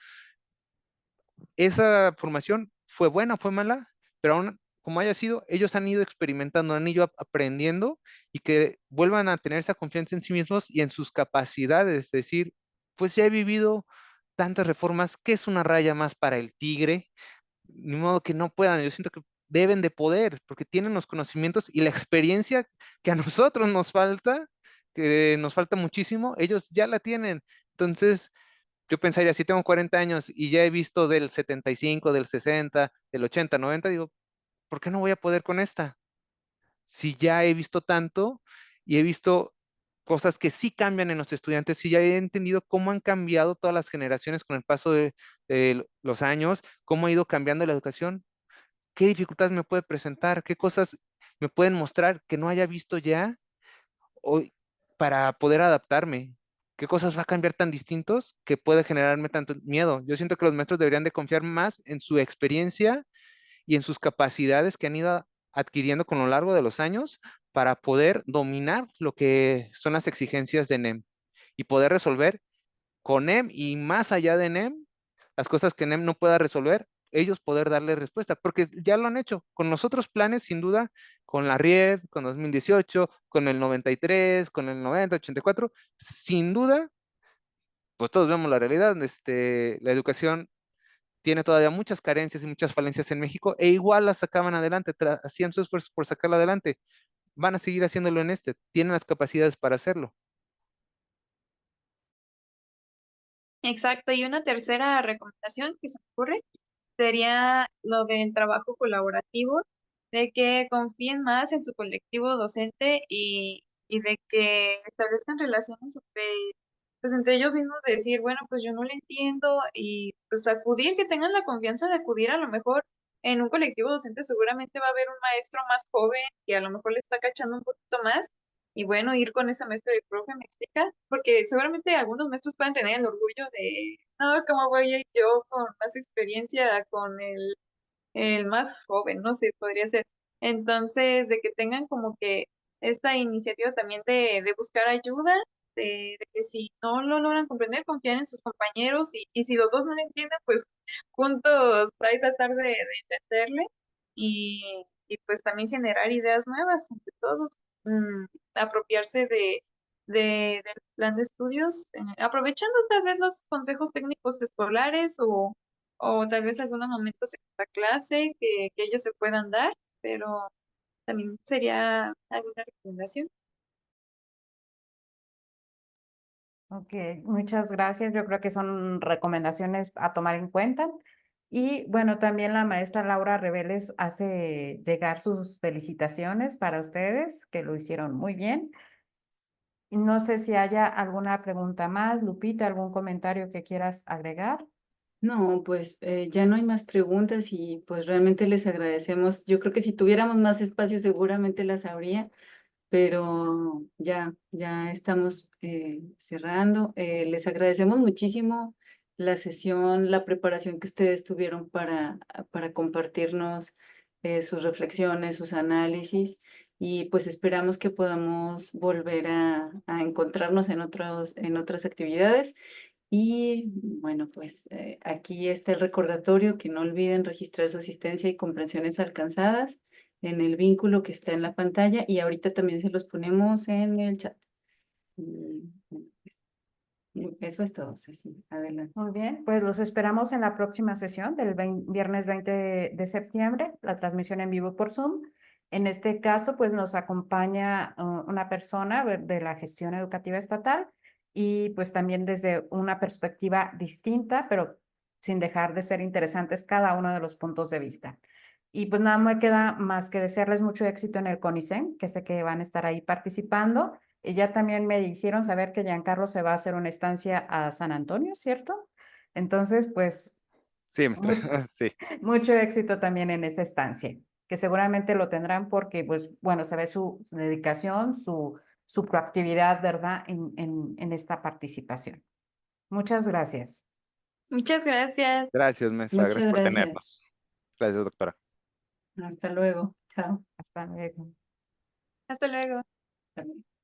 Esa formación fue buena, fue mala, pero aún como haya sido, ellos han ido experimentando, han ido aprendiendo y que vuelvan a tener esa confianza en sí mismos y en sus capacidades, es decir, pues ya he vivido tantas reformas, que es una raya más para el tigre, ni modo que no puedan, yo siento que deben de poder, porque tienen los conocimientos y la experiencia que a nosotros nos falta, que nos falta muchísimo, ellos ya la tienen. Entonces, yo pensaría, si tengo 40 años y ya he visto del 75, del 60, del 80, 90, digo, ¿por qué no voy a poder con esta? Si ya he visto tanto y he visto cosas que sí cambian en los estudiantes, si ya he entendido cómo han cambiado todas las generaciones con el paso de los años, cómo ha ido cambiando la educación, qué dificultades me puede presentar, qué cosas me pueden mostrar que no haya visto ya hoy para poder adaptarme. ¿Qué cosas va a cambiar tan distintos que puede generarme tanto miedo? Yo siento que los maestros deberían de confiar más en su experiencia y en sus capacidades que han ido adquiriendo con lo largo de los años para poder dominar lo que son las exigencias de NEM y poder resolver con NEM y más allá de NEM las cosas que NEM no pueda resolver ellos poder darle respuesta, porque ya lo han hecho con los otros planes, sin duda, con la RIEV, con 2018, con el 93, con el 90, 84, sin duda, pues todos vemos la realidad, la educación tiene todavía muchas carencias y muchas falencias en México, e igual las sacaban adelante, hacían su esfuerzo por sacarla adelante. Van a seguir haciéndolo en tienen las capacidades para hacerlo. Exacto, y una tercera recomendación que se me ocurre sería lo del trabajo colaborativo, de que confíen más en su colectivo docente y de que establezcan relaciones pues entre ellos mismos, de decir, bueno, pues yo no le entiendo y pues acudir, que tengan la confianza de acudir. A lo mejor en un colectivo docente seguramente va a haber un maestro más joven que a lo mejor le está cachando un poquito más. Y bueno, ir con ese maestro de profe, me explica, porque seguramente algunos maestros pueden tener el orgullo de, no, ¿cómo voy a ir yo con más experiencia con el más joven? No sé, podría ser. Entonces, de que tengan como que esta iniciativa también de buscar ayuda, de que si no lo logran comprender, confiar en sus compañeros y si los dos no lo entienden, pues juntos hay tratar de entenderle y pues también generar ideas nuevas entre todos, apropiarse del plan de estudios, aprovechando tal vez los consejos técnicos escolares o tal vez algunos momentos en la clase que ellos se puedan dar, pero también sería alguna recomendación. Ok, muchas gracias. Yo creo que son recomendaciones a tomar en cuenta. Y bueno, también la maestra Laura Reveles hace llegar sus felicitaciones para ustedes, que lo hicieron muy bien. No sé si haya alguna pregunta más, Lupita, algún comentario que quieras agregar. No, pues ya no hay más preguntas y pues realmente les agradecemos. Yo creo que si tuviéramos más espacio seguramente las habría, pero ya estamos cerrando. Les agradecemos muchísimo la sesión, la preparación que ustedes tuvieron para compartirnos sus reflexiones, sus análisis y pues esperamos que podamos volver a encontrarnos en otras actividades. Y bueno, pues aquí está el recordatorio que no olviden registrar su asistencia y comprensiones alcanzadas en el vínculo que está en la pantalla y ahorita también se los ponemos en el chat. Y, bueno, pues, eso es todo, Ceci. Adelante. Muy bien, pues los esperamos en la próxima sesión del viernes 20 de septiembre, la transmisión en vivo por Zoom. En este caso, pues nos acompaña una persona de la gestión educativa estatal y pues también desde una perspectiva distinta, pero sin dejar de ser interesantes cada uno de los puntos de vista. Y pues nada me queda más que desearles mucho éxito en el CONICEN, que sé que van a estar ahí participando. Y ya también me hicieron saber que Giancarlo se va a hacer una estancia a San Antonio, ¿cierto? Entonces, pues, Sí, maestra, sí. mucho éxito también en esa estancia, que seguramente lo tendrán porque, pues, bueno, se ve su dedicación, su proactividad, ¿verdad? En esta participación. Muchas gracias. Muchas gracias. Gracias, maestra, Muchas gracias por gracias. tenernos. Gracias, doctora. Hasta luego. Chao. Hasta luego. Hasta luego. Hasta luego.